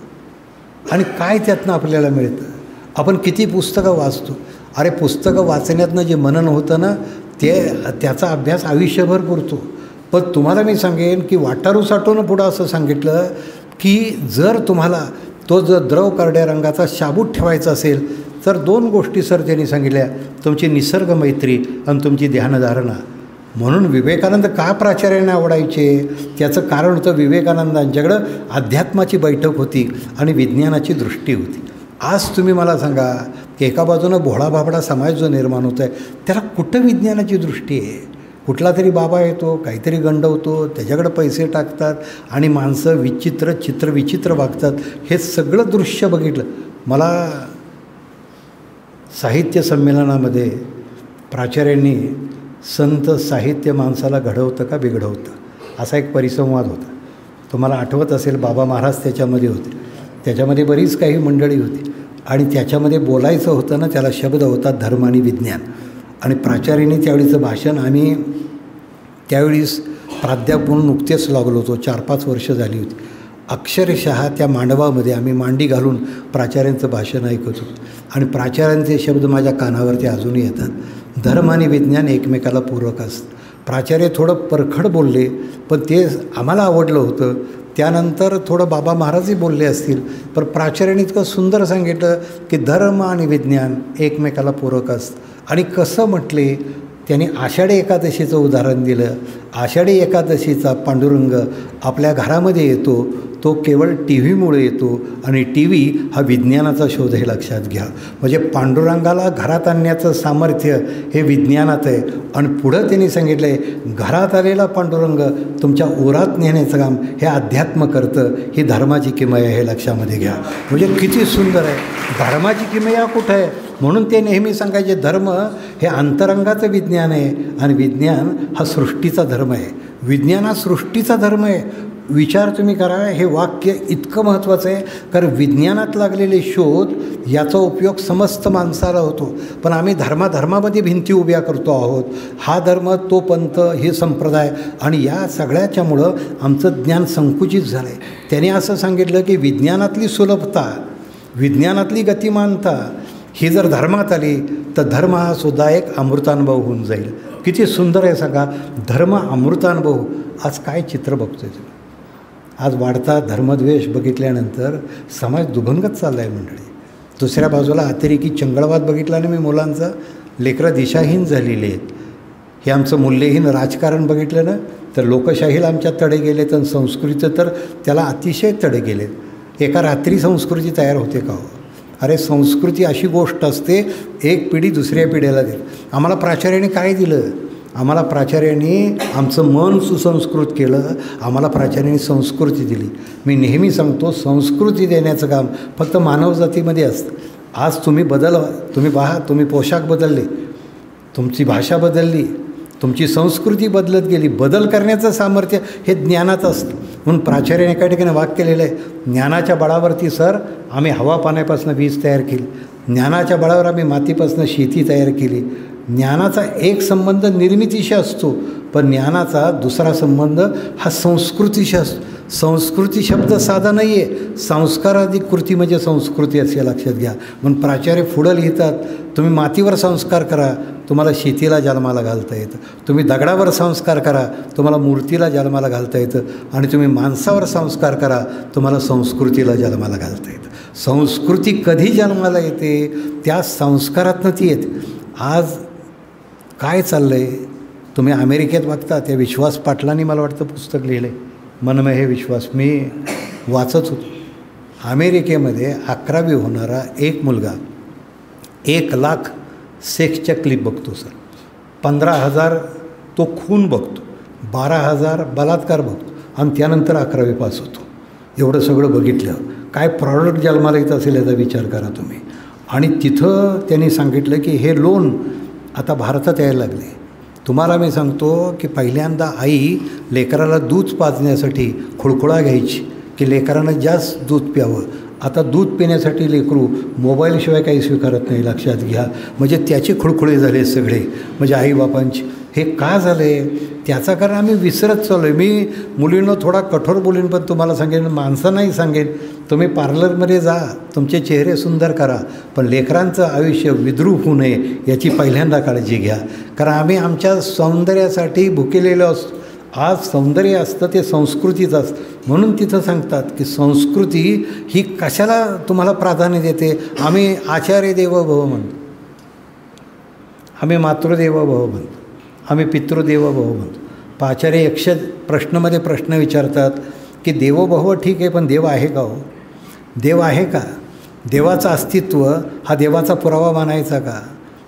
आणि काय त्यातनं आपल्याला मिळतं? आपण किती पुस्तकं वाचतो. अरे पुस्तकं वाचण्यातनं जे मनन होतं ना, त्याचा अभ्यास आयुष्यभर पुरतो. पण तुम्हाला मी सांगेन की वाटारू साठवून पुढं असं सांगितलं की जर तुम्हाला तो जर द्रव करड्या रंगाचा शाबूत ठेवायचा असेल तर 2 गोष्टी सर त्यांनी सांगितल्या, तुमची निसर्ग मैत्री आणि तुमची ध्यानधारणा. म्हणून विवेकानंद का प्राचार्यांना आवडायचे, त्याचं कारण होतं विवेकानंदांच्याकडं अध्यात्माची बैठक होती आणि विज्ञानाची दृष्टी होती. आज तुम्ही मला सांगा की एका बाजूनं भोळाभाबडा समाज जो निर्माण होतो आहे, त्याला कुठं विज्ञानाची दृष्टी आहे? कुठला तरी बाबा येतो, काहीतरी गंडवतो, त्याच्याकडं पैसे टाकतात आणि माणसं विचित्र वागतात. हे सगळं दृश्य बघितलं. मला साहित्य संमेलनामध्ये प्राचार्यांनी संत साहित्य माणसाला घडवतं का बिघडवतं असा एक परिसंवाद होता. तुम्हाला आठवत असेल, बाबा महाराज त्याच्यामध्ये होते. त्याच्यामध्ये बरीच काही मंडळी होती आणि त्याच्यामध्ये बोलायचं होतं ना, त्याला शब्द होता धर्म आणि विज्ञान. आणि प्राचार्यांनी त्यावेळीचं भाषण, आम्ही त्यावेळीस प्राध्यापक म्हणून नुकतेच लागलो होतो, 4-5 वर्ष झाली होती. अक्षरशः त्या मांडवामध्ये आम्ही मांडी घालून प्राचार्यांचं भाषण ऐकत होतो आणि प्राचार्यांचे शब्द माझ्या कानावरती अजूनही येतात. धर्म आणि विज्ञान एकमेकाला पूरक असतं. प्राचार्य थोडं परखड बोलले, पण ते आम्हाला आवडलं होतं. त्यानंतर थोडं बाबा महाराजही बोलले असतील, पण प्राचार्यांनी इतकं सुंदर सांगितलं की धर्म आणि विज्ञान एकमेकाला पूरक असतं. आणि कसं म्हटले, त्यांनी आषाढी एकादशीचं उदाहरण दिलं. आषाढी एकादशीचा पांडुरंग आपल्या घरामध्ये येतो, तो केवळ टी व्हीमुळे येतो आणि टी व्ही हा विज्ञानाचा शोध हे लक्षात घ्या. म्हणजे पांडुरंगाला घरात आणण्याचं सामर्थ्य हे विज्ञानात आहे. आणि पुढं त्यांनी सांगितलं आहे, घरात आलेला पांडुरंग तुमच्या ओरात नेण्याचं काम हे अध्यात्म करतं. ही धर्माची किमया हे लक्षामध्ये घ्या. म्हणजे किती सुंदर आहे. धर्माची किमया कुठं आहे? म्हणून ते नेहमी सांगायचे, धर्म हे अंतरंगाचं विज्ञान आहे आणि विज्ञान हा सृष्टीचा धर्म आहे. विज्ञान हा सृष्टीचा धर्म आहे. विचार तुम्ही करा, हे वाक्य इतकं महत्त्वाचं आहे, कारण विज्ञानात लागलेले शोध याचा उपयोग समस्त माणसाला होतो. पण आम्ही धर्मामध्ये भिंती उभ्या करतो आहोत. हा धर्म, तो पंथ, हे संप्रदाय, आणि या सगळ्याच्यामुळं आमचं ज्ञान संकुचित झालं आहे. त्याने असं सांगितलं की विज्ञानातली सुलभता, विज्ञानातली गतिमानता ही जर धर्मात आली तर धर्म हा सुद्धा एक अमृतानुभव होऊन जाईल. किती सुंदर आहे सांगा, धर्म अमृतानुभव. आज काय चित्र बघतोय तुम्ही? आज वाढता धर्मद्वेष बघितल्यानंतर समाज दुभंगत चालला आहे मंडळी. दुसऱ्या बाजूला अतिरेकी चंगळवाद बघितला ना मी मुलांचा, लेकरं दिशाहीन झालेली आहेत. हे आमचं मूल्यहीन राजकारण बघितलं ना, तर लोकशाहीला आमच्या तडे गेलेत आणि संस्कृती तर त्याला अतिशय तडे गेलेत. एका रात्री संस्कृती तयार होते का हो? अरे संस्कृती अशी गोष्ट असते, एक पिढी दुसऱ्या पिढीला देते. आम्हाला प्राचार्यांनी काय दिलं? आम्हाला प्राचार्यांनी आमचं मन सुसंस्कृत केलं. आम्हाला प्राचार्यांनी संस्कृती दिली. मी नेहमी सांगतो, संस्कृती देण्याचं काम फक्त मानवजातीमध्ये असतं. आज तुम्ही तुम्ही पहा, तुम्ही पोशाख बदलले, तुमची भाषा बदलली, तुमची संस्कृती बदलत गेली. बदल करण्याचं सामर्थ्य हे ज्ञानात असतं. म्हणून प्राचार्याने एका ठिकाणी वाक्य केलेलं आहे, ज्ञानाच्या बळावरती सर आम्ही हवा पाण्यापासून वीज तयार केली, ज्ञानाच्या बळावर आम्ही मातीपासून शेती तयार केली. ज्ञानाचा एक संबंध निर्मितीशी असतो, पण ज्ञानाचा दुसरा संबंध हा संस्कृतीशी असतो. संस्कृती शब्द साधा नाही आहे, संस्काराधिक कृती म्हणजे संस्कृती असे लक्षात घ्या. म्हणून प्राचार्य पुढं लिहितात, तुम्ही मातीवर संस्कार करा, तुम्हाला शेतीला जन्माला घालता येतं. तुम्ही दगडावर संस्कार करा, तुम्हाला मूर्तीला जन्माला घालता येतं. आणि तुम्ही माणसावर संस्कार करा, तुम्हाला संस्कृतीला जन्माला घालता येतं. संस्कृती कधी जन्माला येते? त्या संस्कारातनं ती येते. आज काय चाललं आहे? तुम्ही अमेरिकेत बघता, त्या विश्वास पाटलांनी मला वाटतं पुस्तक लिहिलं आहे, मनमय हे विश्वास. मी वाचत होतो. अमेरिकेमध्ये 11वी होणारा एक मुलगा 1,00,000 सेक्सच्या क्लिप बघतो सर. 15,000 तो खून बघतो, 12,000 बलात्कार बघतो आणि त्यानंतर 11वी पास होतो. एवढं सगळं बघितलं, काय प्रॉडक्ट जन्माला येत असेल याचा विचार करा तुम्ही. आणि तिथं त्यांनी सांगितलं की हे लोन आता भारतात यायला लागले. तुम्हाला मी सांगतो की पहिल्यांदा आई लेकराला दूध पाजण्यासाठी खुळखुळा घ्यायची की लेकरानं जास्त दूध प्यावं. आता दूध पिण्यासाठी लेकरू मोबाईलशिवाय काही स्वीकारत नाही, लक्षात घ्या. म्हणजे त्याचे खुळखुळे झाले सगळे, म्हणजे आईबापांची. हे का झाले? त्याचा कारण आम्ही विसरत चाललो आहे. मी मुलींना थोडा कठोर बोलेन, पण तुम्हाला सांगेन, माणसांनाही सांगेन, तुम्ही पार्लरमध्ये जा, तुमचे चेहरे सुंदर करा, पण लेकरांचं आयुष्य विद्रूप होऊ नये याची पहिल्यांदा काळजी घ्या. कारण आम्ही आमच्या सौंदर्यासाठी भुकेलेलो असतो. आज सौंदर्य असतं ते संस्कृतीचं असतं. म्हणून तिथं सांगतात की संस्कृती ही कशाला तुम्हाला प्राधान्य देते. आम्ही आचार्य देवो भव म्हणतो, आम्ही मातृदेवो भव म्हणतो, आम्ही पितृदेवो भव म्हणतो. आचार्य यक्ष प्रश्नमध्ये प्रश्न विचारतात की देवोभव ठीक आहे, पण देव आहे का हो? देव आहे का? देवाचं अस्तित्व हा देवाचा पुरावा मानायचा का?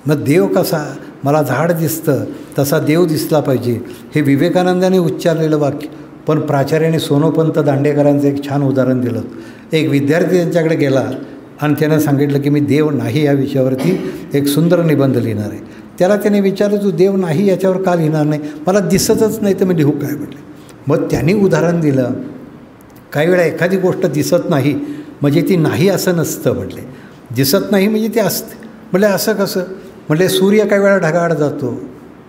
मग देव कसा? मला झाड दिसतं तसा देव दिसला पाहिजे, हे विवेकानंदाने उच्चारलेलं वाक्य. पण प्राचार्याने सोनोपंत दांडेकरांचं एक छान उदाहरण दिलं. एक विद्यार्थी त्यांच्याकडे गेला आणि त्यानं सांगितलं की मी देव नाही या विषयावरती एक सुंदर निबंध लिहिणार आहे. त्याला त्याने विचारलं तू देव नाही याच्यावर का लिहिणार नाही? मला दिसतच नाही तर मी लिहू काय म्हटले. मग त्यांनी उदाहरण दिलं, काही वेळा एखादी गोष्ट दिसत नाही म्हणजे ती नाही असं नसतं म्हटले, दिसत नाही म्हणजे ती असते. म्हटले असं कसं? म्हटले सूर्य काही वेळा ढगाळ जातो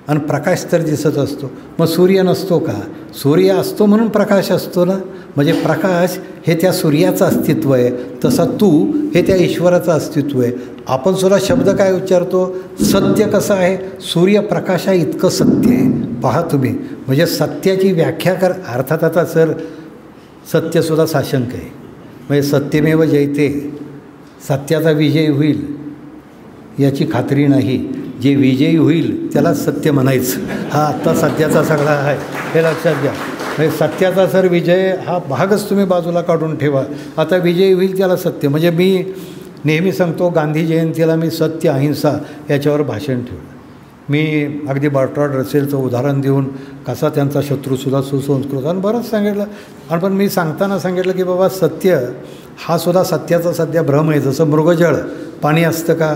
आणि प्रकाश तर दिसत असतो, मग सूर्य नसतो का? सूर्य असतो म्हणून प्रकाश असतो ना. म्हणजे प्रकाश हे त्या सूर्याचं अस्तित्व आहे, तसा तू हे त्या ईश्वराचं अस्तित्व आहे. आपण सुद्धा शब्द काय उच्चारतो? सत्य कसं आहे? सूर्यप्रकाशा इतकं सत्य आहे. पहा तुम्ही, म्हणजे सत्याची व्याख्या कर. अर्थात आता सर सत्यसुद्धा साशंक आहे, म्हणजे सत्यमेव जयते, सत्याचा विजय होईल याची खात्री नाही. जे विजयी होईल त्याला सत्य म्हणायचं. हा आत्ता सध्याचा सगळा आहे, हे लक्षात घ्या. म्हणजे सत्याचा सर विजय हा भागच तुम्ही बाजूला काढून ठेवा. आता विजयी होईल त्याला सत्य. म्हणजे मी नेहमी सांगतो, गांधी जयंतीला मी सत्य अहिंसा याच्यावर भाषण ठेवलं. मी अगदी बर्ट्रांड रसेलचं उदाहरण देऊन कसा त्यांचा शत्रूसुद्धा सुसंस्कृत आणि बरंच सांगितलं. आणि पण मी सांगताना सांगितलं की बाबा सत्य हा सुद्धा सत्याचा सध्या भ्रम आहे. जसं मृगजळ पाणी असतं का?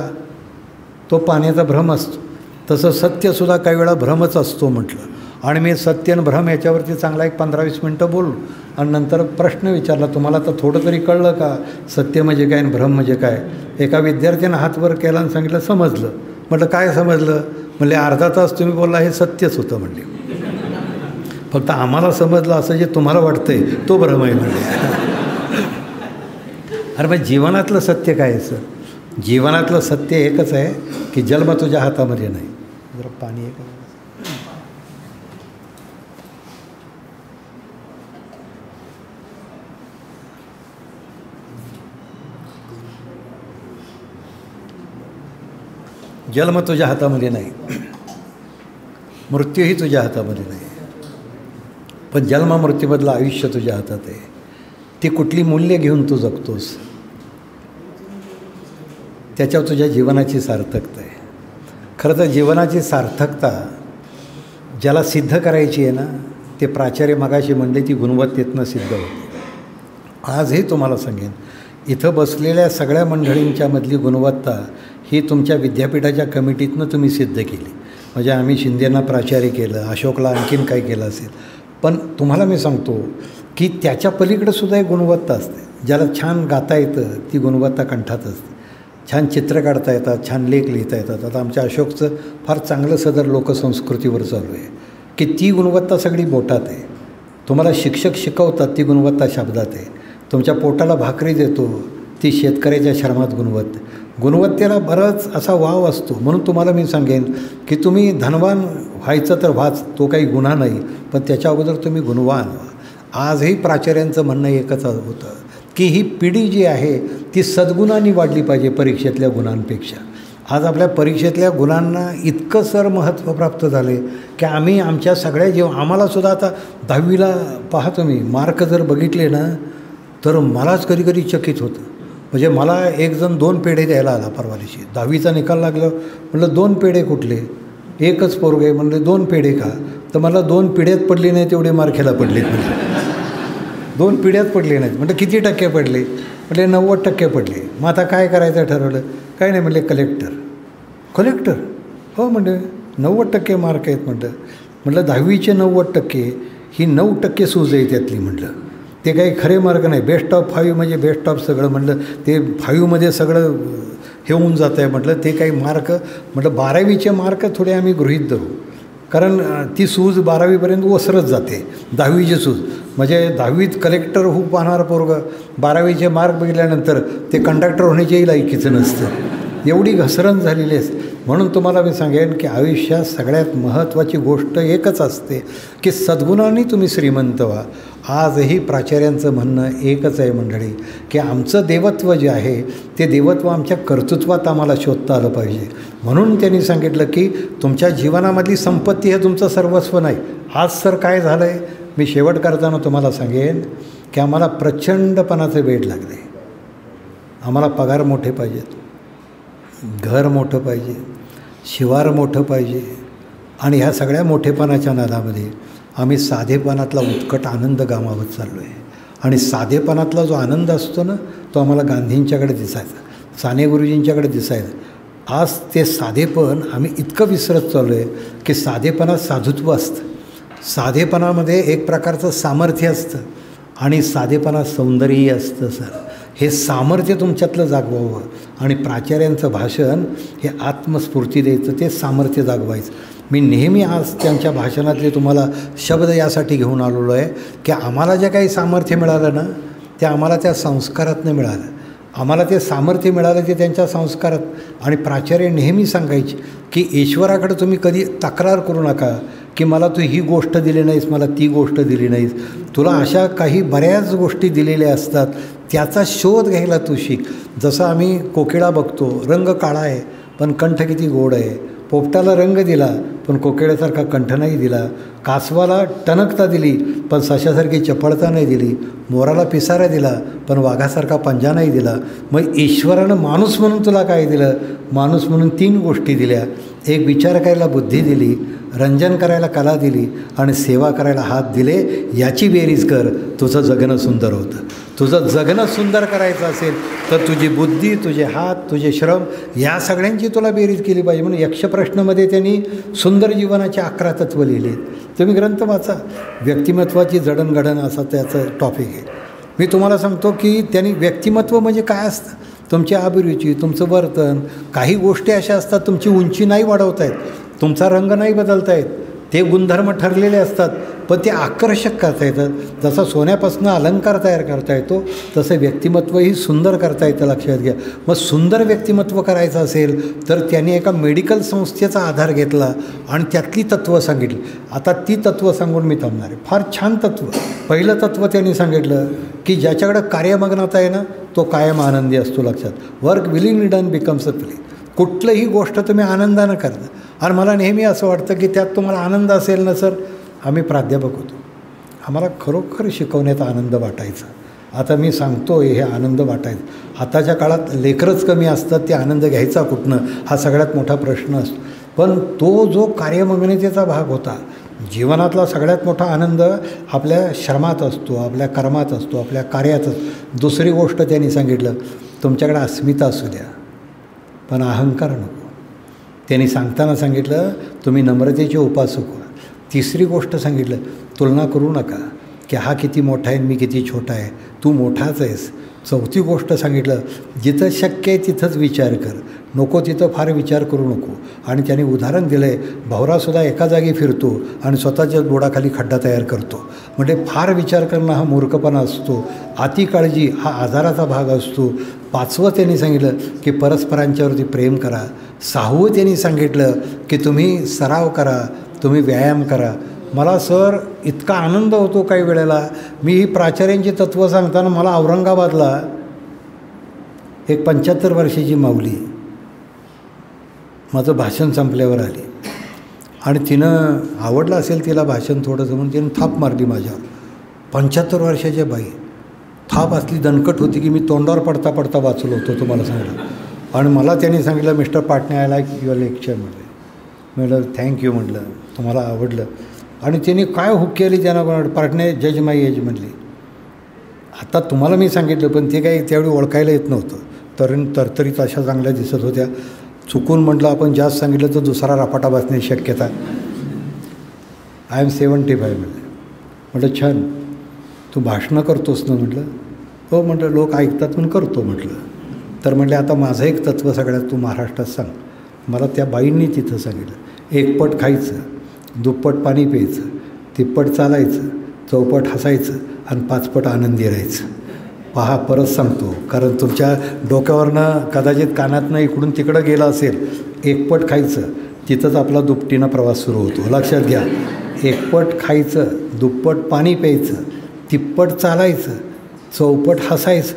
तो पाण्याचा भ्रम असतो, तसं सत्यसुद्धा काही वेळा भ्रमच असतो म्हटलं. आणि मी सत्य आणि भ्रम याच्यावरती चांगला एक 15-20 मिनटं बोललो आणि नंतर प्रश्न विचारला, तुम्हाला तर थोडं तरी कळलं का सत्य म्हणजे काय आणि भ्रम म्हणजे काय? एका विद्यार्थ्यानं हात वर केला आणि सांगितलं समजलं. म्हटलं काय समजलं? म्हणले अर्धा तास तुम्ही बोलला हे सत्यच होतं म्हणले, फक्त आम्हाला समजलं असं जे तुम्हाला वाटतंय तो भ्रम आहे म्हणले. अरे मग जीवनातलं सत्य काय आहे सर? जीवनातलं सत्य एकच आहे की जन्म तुझ्या हातामध्ये नाही. जरा पाणी आहे का? जन्म तुझ्या हातामध्ये नाही, मृत्यूही तुझ्या हातामध्ये नाही, पण जन्म मृत्यूमधलं आयुष्य तुझ्या हातात आहे. ती कुठली मूल्य घेऊन तू जगतोस त्याच्यावर तुझ्या जीवनाची सार्थकता आहे. खरं तर जीवनाची सार्थकता ज्याला सिद्ध करायची आहे ना, ते प्राचार्य मगाशी म्हणले ती गुणवत्तेतनं सिद्ध होते. आजही तुम्हाला सांगेन, इथं बसलेल्या सगळ्या मंडळींच्या मधली गुणवत्ता ही तुमच्या विद्यापीठाच्या कमिटीतनं तुम्ही सिद्ध केली. म्हणजे आम्ही शिंदेंना प्राचार्य केलं, अशोकला आणखीन काय केलं असेल, पण तुम्हाला मी सांगतो की त्याच्या पलीकडे सुद्धा एक गुणवत्ता असते. ज्याला छान गाता येतं ती गुणवत्ता कंठात असते, छान चित्र काढता येतात, छान लेख लिहिता येतात. आता आमच्या अशोकचं फार चांगलं सदर लोकसंस्कृतीवर चालू आहे की ती गुणवत्ता सगळी बोटात आहे. तुम्हाला शिक्षक शिकवतात ती गुणवत्ता शब्दात आहे. तुमच्या पोटाला भाकरी देतो ती शेतकऱ्याच्या श्रमात गुणवत्तेला बराच असा वाव असतो. म्हणून तुम्हाला मी सांगेन की तुम्ही धनवान व्हायचं तर व्हाच, तो काही गुन्हा नाही, पण त्याच्या अगोदर तुम्ही गुणवान व्हा. आजही प्राचार्यांचं म्हणणं एकच होतं की ही पिढी जी आहे ती सद्गुणांनी वाढली पाहिजे परीक्षेतल्या गुणांपेक्षा. आज आपल्या परीक्षेतल्या गुणांना इतकं सर महत्त्व प्राप्त झाले की आम्ही आमच्या सगळ्या आम्हालासुद्धा आता 10वीला पहा तुम्ही मार्क जर बघितले ना तर मलाच कधी कधी चकित होतं. म्हणजे मला एक जण 2 पेढे द्यायला आला परवा दिवशी. 10वीचा निकाल लागला, म्हटलं 2 पेढे कुठले? एकच पोरग आहे. म्हणले 2 पेढे का? तर मला 2 पिढ्यात पडले नाही तेवढे मार्क ह्याला पडलेत. म्हणजे 2 पिढ्यात पडले नाहीत. म्हणजे किती टक्के पडले? म्हटले 90% पडले. मग आता काय करायचं ठरवलं? काय नाही म्हणले कलेक्टर. हो म्हणजे 90% मार्क आहेत म्हटलं 10वीचे 90%, ही 9% सूज आहे त्यातली. म्हटलं ते काही खरे मार्क नाही. बेस्ट ऑफ 5 म्हणजे बेस्ट ऑफ सगळं. म्हटलं ते 5मध्ये सगळं हे होऊन जातं आहे. म्हटलं ते काही मार्क, म्हटलं 12वीचे मार्क थोडे आम्ही गृहीत धरू, कारण ती सूज 12वीपर्यंत ओसरत जाते. 10वीची सूज म्हणजे 10वीत कलेक्टर होऊ पाहणार पोरगं 12वीचे मार्क बघितल्यानंतर ते कंडक्टर होण्याच्याही लायकीचं नसतं. एवढी घसरण झालेली आहे. म्हणून तुम्हाला मी सांगेन की आयुष्यात सगळ्यात महत्त्वाची गोष्ट एकच असते की सद्गुणांनी तुम्ही श्रीमंत व्हा. आजही प्राचार्यांचं म्हणणं एकच आहे मंडळी, की आमचं देवत्व जे आहे ते देवत्व आमच्या कर्तृत्वात आम्हाला शोधता आलं पाहिजे. म्हणून त्यांनी सांगितलं की तुमच्या जीवनामधली संपत्ती हे तुमचं सर्वस्व नाही. आज सर काय झालं आहे, मी शेवट करताना तुम्हाला सांगेन की आम्हाला प्रचंडपणाचे वेड लागले. आम्हाला पगार मोठे पाहिजेत, घर मोठं पाहिजे, शिवार मोठं पाहिजे, आणि ह्या सगळ्या मोठेपणाच्या नादामध्ये आम्ही साधेपणातला उत्कट आनंद गमावत चाललो आहे. आणि साधेपणातला जो आनंद असतो ना, तो आम्हाला गांधींच्याकडे दिसायचा, साने गुरुजींच्याकडे दिसायचा. आज ते साधेपण आम्ही इतकं विसरत चाललो आहे की साधेपणात साधुत्व असतं, साधेपणामध्ये एक प्रकारचं सामर्थ्य असतं, आणि साधेपणात सौंदर्यही असतं. सर, हे सामर्थ्य तुमच्यातलं जागवावं. आणि प्राचार्यांचं भाषण हे आत्मस्फूर्ती द्यायचं, ते सामर्थ्य जागवायचं. मी नेहमी आज त्यांच्या भाषणातले तुम्हाला शब्द यासाठी घेऊन आलेलो आहे की आम्हाला जे काही सामर्थ्य मिळालं ना, ते आम्हाला त्या संस्कारातनं मिळालं. आम्हाला ते सामर्थ्य मिळालं ते त्यांच्या संस्कारात. आणि प्राचार्य नेहमी सांगायचे की ईश्वराकडे तुम्ही कधी तक्रार करू नका की मला तू ही गोष्ट दिली नाहीस, मला ती गोष्ट दिली नाहीस. तुला अशा काही बऱ्याच गोष्टी दिलेल्या असतात, त्याचा शोध घ्यायला तू शिक. जसं आम्ही कोकिळा बघतो, रंग काळा आहे पण कंठ किती गोड आहे. पोपटाला रंग दिला पण कोकिळ्यासारखा कंठ नाही दिला. कासवाला टणकता दिली पण सशासारखी चपळता नाही दिली. मोराला पिसारा दिला पण वाघासारखा पंजा नाही दिला. मग ईश्वरानं माणूस म्हणून तुला काय दिलं? माणूस म्हणून 3 गोष्टी दिल्या. एक, विचार करायला बुद्धी दिली, रंजन करायला कला दिली, आणि सेवा करायला हात दिले. याची बेरीज कर, तुझं जगणं सुंदर होतं. तुझं जगणं सुंदर करायचं असेल तर तुझी बुद्धी, तुझे हात, तुझे श्रम, या सगळ्यांची तुला बेरीज केली पाहिजे. म्हणून यक्षप्रश्नमध्ये त्यांनी सुंदर जीवनाचे 11 तत्त्व लिहिले. तुम्ही ग्रंथ वाचा, व्यक्तिमत्वाची जडणघडण असा त्याचं टॉपिक आहे. मी तुम्हाला सांगतो की त्यांनी व्यक्तिमत्व म्हणजे काय असतं, तुमची अभिरुची, तुमचं वर्तन. काही गोष्टी अशा असतात, तुमची उंची नाही वाढवता येत, तुमचा रंग नाही बदलता येत, ते गुणधर्म ठरलेले असतात, पण ते आकर्षक करता येतात. जसं सोन्यापासून अलंकार तयार करता येतो तसं व्यक्तिमत्वही सुंदर करता येतं, लक्षात घ्या. मग सुंदर व्यक्तिमत्व करायचं असेल तर त्यांनी एका मेडिकल संस्थेचा आधार घेतला आणि त्यातली तत्त्व सांगितली. आता ती तत्त्व सांगून मी थांबणार आहे. फार छान तत्त्व. पहिलं तत्त्व त्यांनी सांगितलं की ज्याच्याकडं कार्यमग्नता आहे ना, तो कायम आनंदी असतो. लक्षात, work willing done becomes a play. कुठलंही गोष्ट तुम्ही आनंदानं करता. आणि मला नेहमी असं वाटतं की त्यात तुम्हाला आनंद असेल ना सर, आम्ही प्राध्यापक होतो, आम्हाला खरोखर शिकवण्यात आनंद वाटायचा. आता मी सांगतो हे आनंद वाटायचा. आताच्या काळात लेकरच कमी असतात, ते आनंद घ्यायचा कुठनं, हा सगळ्यात मोठा प्रश्न असतो. पण तो जो कार्यमग्नतेचा भाग होता, जीवनातला सगळ्यात मोठा आनंद आपल्या श्रमात असतो, आपल्या कर्मात असतो, आपल्या कार्यात असतो. दुसरी गोष्ट त्यांनी सांगितलं, तुमच्याकडे अस्मिता असू द्या पण अहंकार नको. त्यांनी सांगताना सांगितलं, तुम्ही नम्रतेचे उपासक व्हा. तिसरी गोष्ट सांगितलं, तुलना करू नका की हा किती मोठा आहे मी किती छोटा आहे, तू मोठाच आहेस. चौथी गोष्ट सांगितलं, जिथं शक्य आहे तिथंच विचार कर, नको तिथं फार विचार करू नको. आणि त्याने उदाहरण दिलं आहे, भवरासुद्धा एका जागी फिरतो आणि स्वतःच्या डोळाखाली खड्डा तयार करतो. म्हणजे फार विचार करणं हा मूर्खपणा असतो, अति काळजी हा आजाराचा भाग असतो. 5वं त्यांनी सांगितलं की परस्परांच्यावरती प्रेम करा. 6वं त्यांनी सांगितलं की तुम्ही सराव करा, तुम्ही व्यायाम करा. मला सर इतका आनंद होतो काही वेळेला, मी ही प्राचार्यांची तत्त्व सांगताना मला औरंगाबादला एक 75 वर्षाची माऊली माझं भाषण संपल्यावर आली आणि तिनं आवडलं असेल तिला भाषण थोडंसं म्हणून तिनं थाप मारली माझ्यावर. 75 वर्षाच्या बाई, थाप असली दणकट होती की मी तोंडावर पडता पडता वाचलो होतो तुम्हाला सांगितलं. आणि मला त्यांनी सांगितलं, mister Patne I like your lecture म्हटलं थँक्यू म्हटलं, तुम्हाला आवडलं. आणि त्यांनी काय हुक केली त्यांना पाटणे जज माय एज म्हणली. आता तुम्हाला मी सांगितलं पण ते काही त्यावेळी ओळखायला येत नव्हतं, तरतरीत अशा चांगल्या दिसत होत्या. चुकून म्हटलं आपण जास्त सांगितलं तर दुसरा रपाटा बसण्याची शक्यता. आय एम 75 म्हटलं छान, तू भाषणं करतोस ना म्हटलं. हो म्हटलं, लोक ऐकतात म्हणून करतो म्हटलं. तर म्हटलं आता माझं एक तत्त्व सगळ्यात तू महाराष्ट्रात सांग. मला त्या बाईंनी तिथं सांगितलं, 1 पट खायचं, 2 पट पाणी प्यायचं, 3 पट चालायचं, 4 पट हसायचं आणि 5 पट आनंदी राहायचं. पहा, परत सांगतो, कारण तुमच्या डोक्यावरनं कदाचित कानातनं इकडून तिकडं गेलं असेल. एकपट खायचं, तिथंच आपला दुपटीनं प्रवास सुरू होतो. लक्षात घ्या, एकपट खायचं, दुप्पट पाणी प्यायचं, तिप्पट चालायचं, चौपट हसायचं.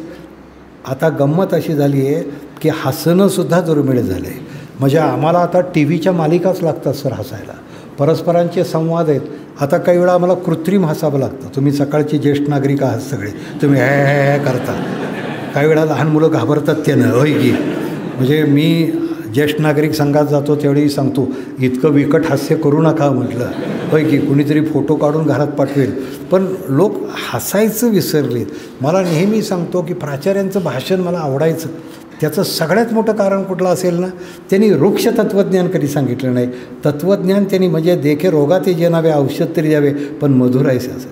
आता गंमत अशी झाली आहे की हसणंसुद्धा दुर्मिळ झालं आहे. म्हणजे आम्हाला आता टी व्हीच्या मालिकाच लागतात सर हसायला. परस्परांचे संवाद आहेत. आता काही वेळा आम्हाला कृत्रिम हसावं लागतं. तुम्ही सकाळची ज्येष्ठ नागरिक आहात सगळे, तुम्ही हे करता. काही वेळा लहान मुलं घाबरतात त्यानं, होय की. म्हणजे मी ज्येष्ठ नागरिक संघात जातो त्यावेळी सांगतो, इतकं विकट हास्य करू नका म्हटलं, होय की. कुणीतरी फोटो काढून घरात पाठवेल. पण लोक हसायचं विसरलेत. मला नेहमी सांगतो की प्राचार्यांचं भाषण मला आवडायचं. त्याचं सगळ्यात मोठं कारण कुठलं असेल ना, त्यांनी वृक्ष तत्त्वज्ञान कधी सांगितलं नाही. तत्त्वज्ञान त्यांनी म्हणजे देखे रोगाते जे नावे औषध तरी द्यावे पण मधुर आहे असं,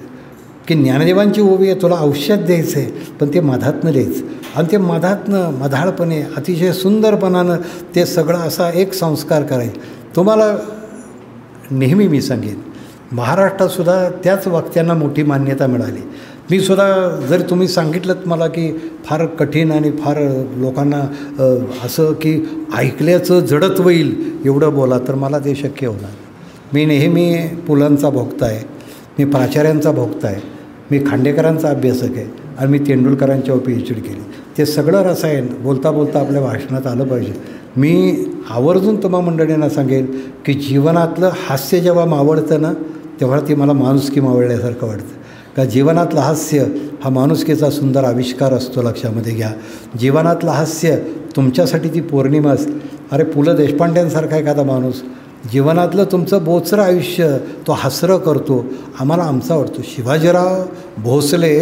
की ज्ञानदेवांची ओवी आहे, तुला औषध द्यायचं आहे पण ते मधातनं द्यायचं. आणि ते मधातनं मधाळपणे अतिशय सुंदरपणानं ते सगळं असा एक संस्कार करायचं. तुम्हाला नेहमी मी सांगेन, महाराष्ट्रातसुद्धा त्याच वक्त्यांना मोठी मान्यता मिळाली. मी सुद्धा जर तुम्ही सांगितलं मला की फार कठीण आणि फार लोकांना असं की ऐकल्याचं जडत्व येईल एवढं बोला, तर मला ते शक्य होणार. मी नेहमी पुलंचा भोक्ता आहे, मी प्राचार्यांचा भोक्ता आहे, मी खांडेकरांचा अभ्यासक आहे आणि मी तेंडुलकरांच्यावर PhD केली. ते सगळं रसायन बोलता बोलता आपल्या भाषणात आलं पाहिजे. मी आवर्जून तुम्हा मंडळींना सांगेन की जीवनातलं हास्य जेव्हा मावळतं ना, तेव्हा ती मला माणुसकी मावळल्यासारखं वाटतं. का जीवनातलं हास्य हा माणुसकीचा सुंदर आविष्कार असतो. लक्षामध्ये घ्या, जीवनातलं हास्य तुमच्यासाठी ती पौर्णिमा असते. अरे पु ल देशपांड्यांसारखा एखादा माणूस जीवनातलं तुमचं बोचरं आयुष्य तो हसरं करतो, आम्हाला आमचा आवडतो. शिवाजीराव भोसले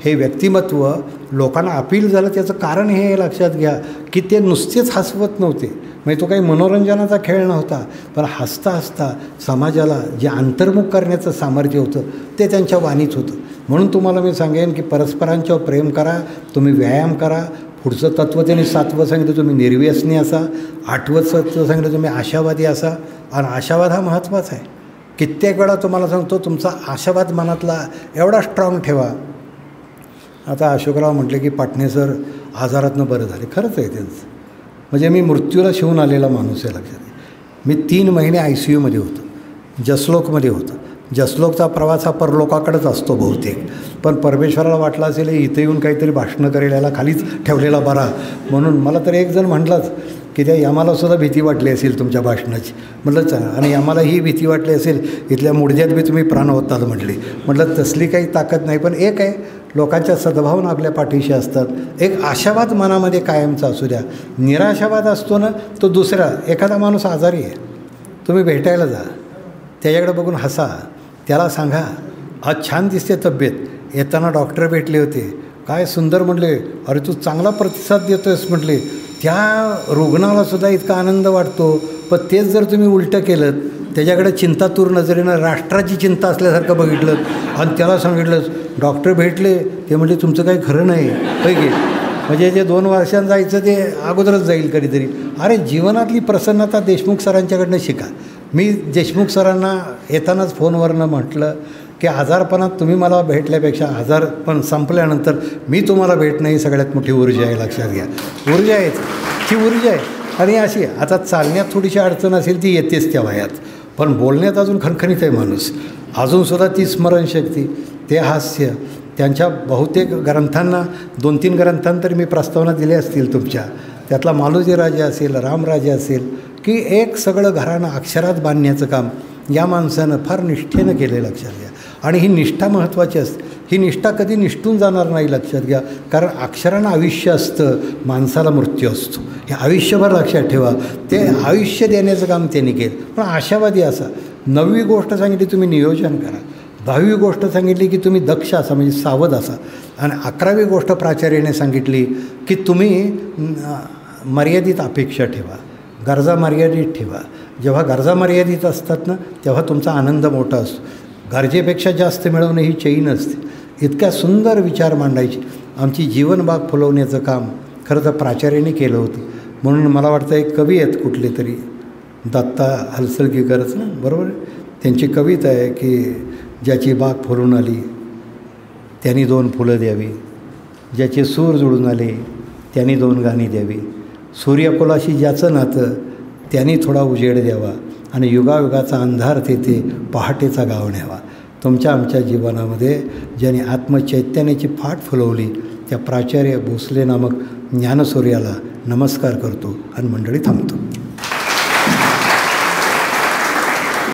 हे व्यक्तिमत्व लोकांना अपील झालं, त्याचं कारण हे लक्षात घ्या की ते नुसतेच हसवत नव्हते. म्हणजे तो काही मनोरंजनाचा खेळ नव्हता, पण हसता हसता समाजाला जे अंतर्मुख करण्याचं सामर्थ्य होतं ते त्यांच्या वाणीत होतं. म्हणून तुम्हाला मी सांगेन की परस्परांच्यावर प्रेम करा, तुम्ही व्यायाम करा. पुढचं तत्त्व त्यांनी 7वं सांगितलं, तुम्ही निर्व्यसनी असा. 8वं तत्त्व सांगितलं, तुम्ही आशावादी असा. आणि आशावाद हा महत्त्वाचा आहे. कित्येक वेळा तुम्हाला सांगतो, तुमचा आशावाद मनातला एवढा स्ट्रॉंग ठेवा. आता अशोकराव म्हटले की पाटणे सर आजारातनं बरं झाले. खरंच आहे त्यांचं. म्हणजे मी मृत्यूला शिवून आलेला माणूस आहे. लक्षात. मी 3 महिने ICUमध्ये होतो, जसलोकमध्ये होतो. जसलोकचा प्रवास हा परलोकाकडेच असतो बहुतेक, पण परमेश्वराला वाटलं असेल इथं येऊन काहीतरी भाषणं करेल, याला खालीच ठेवलेला बरा. म्हणून मला तर एक जण म्हटलाच की त्या यमालासुद्धा भीती वाटली असेल तुमच्या भाषणाची. म्हटलं चला, आणि आम्हाला ही भीती वाटली असेल इथल्या मुडद्यात बी तुम्ही प्राण होताल म्हटले. म्हटलं तसली काही ताकद नाही, पण एक आहे, लोकांच्या सद्भावना आपल्या पाठीशी असतात. एक आशावाद मनामध्ये कायमचा असू द्या. निराशावाद असतो ना, तो दुसरा. एखादा माणूस आजारी आहे, तुम्ही भेटायला जा, त्याच्याकडे बघून हसा, त्याला सांगा आज छान दिसते तब्येत. येताना डॉक्टर भेटले होते, काय सुंदर म्हटले, अरे तू चांगला प्रतिसाद देतो आहेस म्हटले. त्या रुग्णालासुद्धा इतका आनंद वाटतो. पण तेच जर तुम्ही उलटं केलं, त्याच्याकडे चिंतातूर नजरेनं राष्ट्राची चिंता असल्यासारखं बघितलं आणि त्याला सांगितलं, डॉक्टर भेटले, ते म्हणजे तुमचं काही खरं नाही होय की. म्हणजे जे 2 वर्षांत जायचं ते अगोदरच जाईल कधीतरी. अरे जीवनातली प्रसन्नता देशमुख सरांच्याकडनं शिका. मी देशमुख सरांना येतानाच फोनवरनं म्हटलं की आजारपणात तुम्ही मला भेटल्यापेक्षा आजारपण संपल्यानंतर मी तुम्हाला भेटणं ही सगळ्यात मोठी ऊर्जा आहे. लक्षात घ्या, ऊर्जा आहे ती ऊर्जा आहे. आणि अशी आता चालण्यात थोडीशी अडचण असेल ती येतेच त्या वयात, पण बोलण्यात अजून खणखणीत आहे माणूस. अजूनसुद्धा ती स्मरणशक्ती, ते हास्य. त्यांच्या बहुतेक ग्रंथांना 2-3 ग्रंथांतरी मी प्रस्तावना दिल्या असतील तुमच्या. त्यातला मालोजी राजा असेल, रामराजा असेल, की एक सगळं घरानं अक्षरात बांधण्याचं काम या माणसानं फार निष्ठेनं केलं. लक्षात घ्या. आणि ही निष्ठा महत्त्वाची असते. ही निष्ठा कधी निष्ठून जाणार नाही. लक्षात घ्या, कारण अक्षरानं आयुष्य असतं, माणसाला मृत्यू असतो. हे आयुष्यभर लक्षात ठेवा. ते आयुष्य देण्याचं काम त्यांनी केलं. पण आशावादी असा. 9वी गोष्ट सांगितली तुम्ही नियोजन करा. 10वी गोष्ट सांगितली की तुम्ही दक्ष असा, म्हणजे सावध असा. आणि 11वी गोष्ट प्राचार्याने सांगितली की तुम्ही मर्यादित अपेक्षा ठेवा, गरजा मर्यादित ठेवा. जेव्हा गरजा मर्यादित असतात ना, तेव्हा तुमचा आनंद मोठा असतो. गरजेपेक्षा जास्त मिळवणं ही चैन असते. इतक्या सुंदर विचार मांडायचे. आमची जीवनबाग फुलवण्याचं काम खरं तर प्राचार्याने केलं होतं. म्हणून मला वाटतं एक कवी आहेत कुठले तरी, दत्ता हलसलगीकरच ना, बरोबर. त्यांची कविता आहे की ज्याची बाग फुलून आली त्यांनी 2 फुलं द्यावी. ज्याचे सूर जुळून आले त्यांनी 2 गाणी द्यावी. सूर्यकुलाशी ज्याचं नातं त्यांनी थोडा उजेड द्यावा आणि युगायुगाचा अंधार तेथे पहाटेचा गाव न्यावा. तुमच्या आमच्या जीवनामध्ये ज्याने आत्मचैतन्याची फाट फुलवली त्या प्राचार्य भोसले नामक ज्ञानसूर्याला नमस्कार करतो आणि मंडळी थांबतो.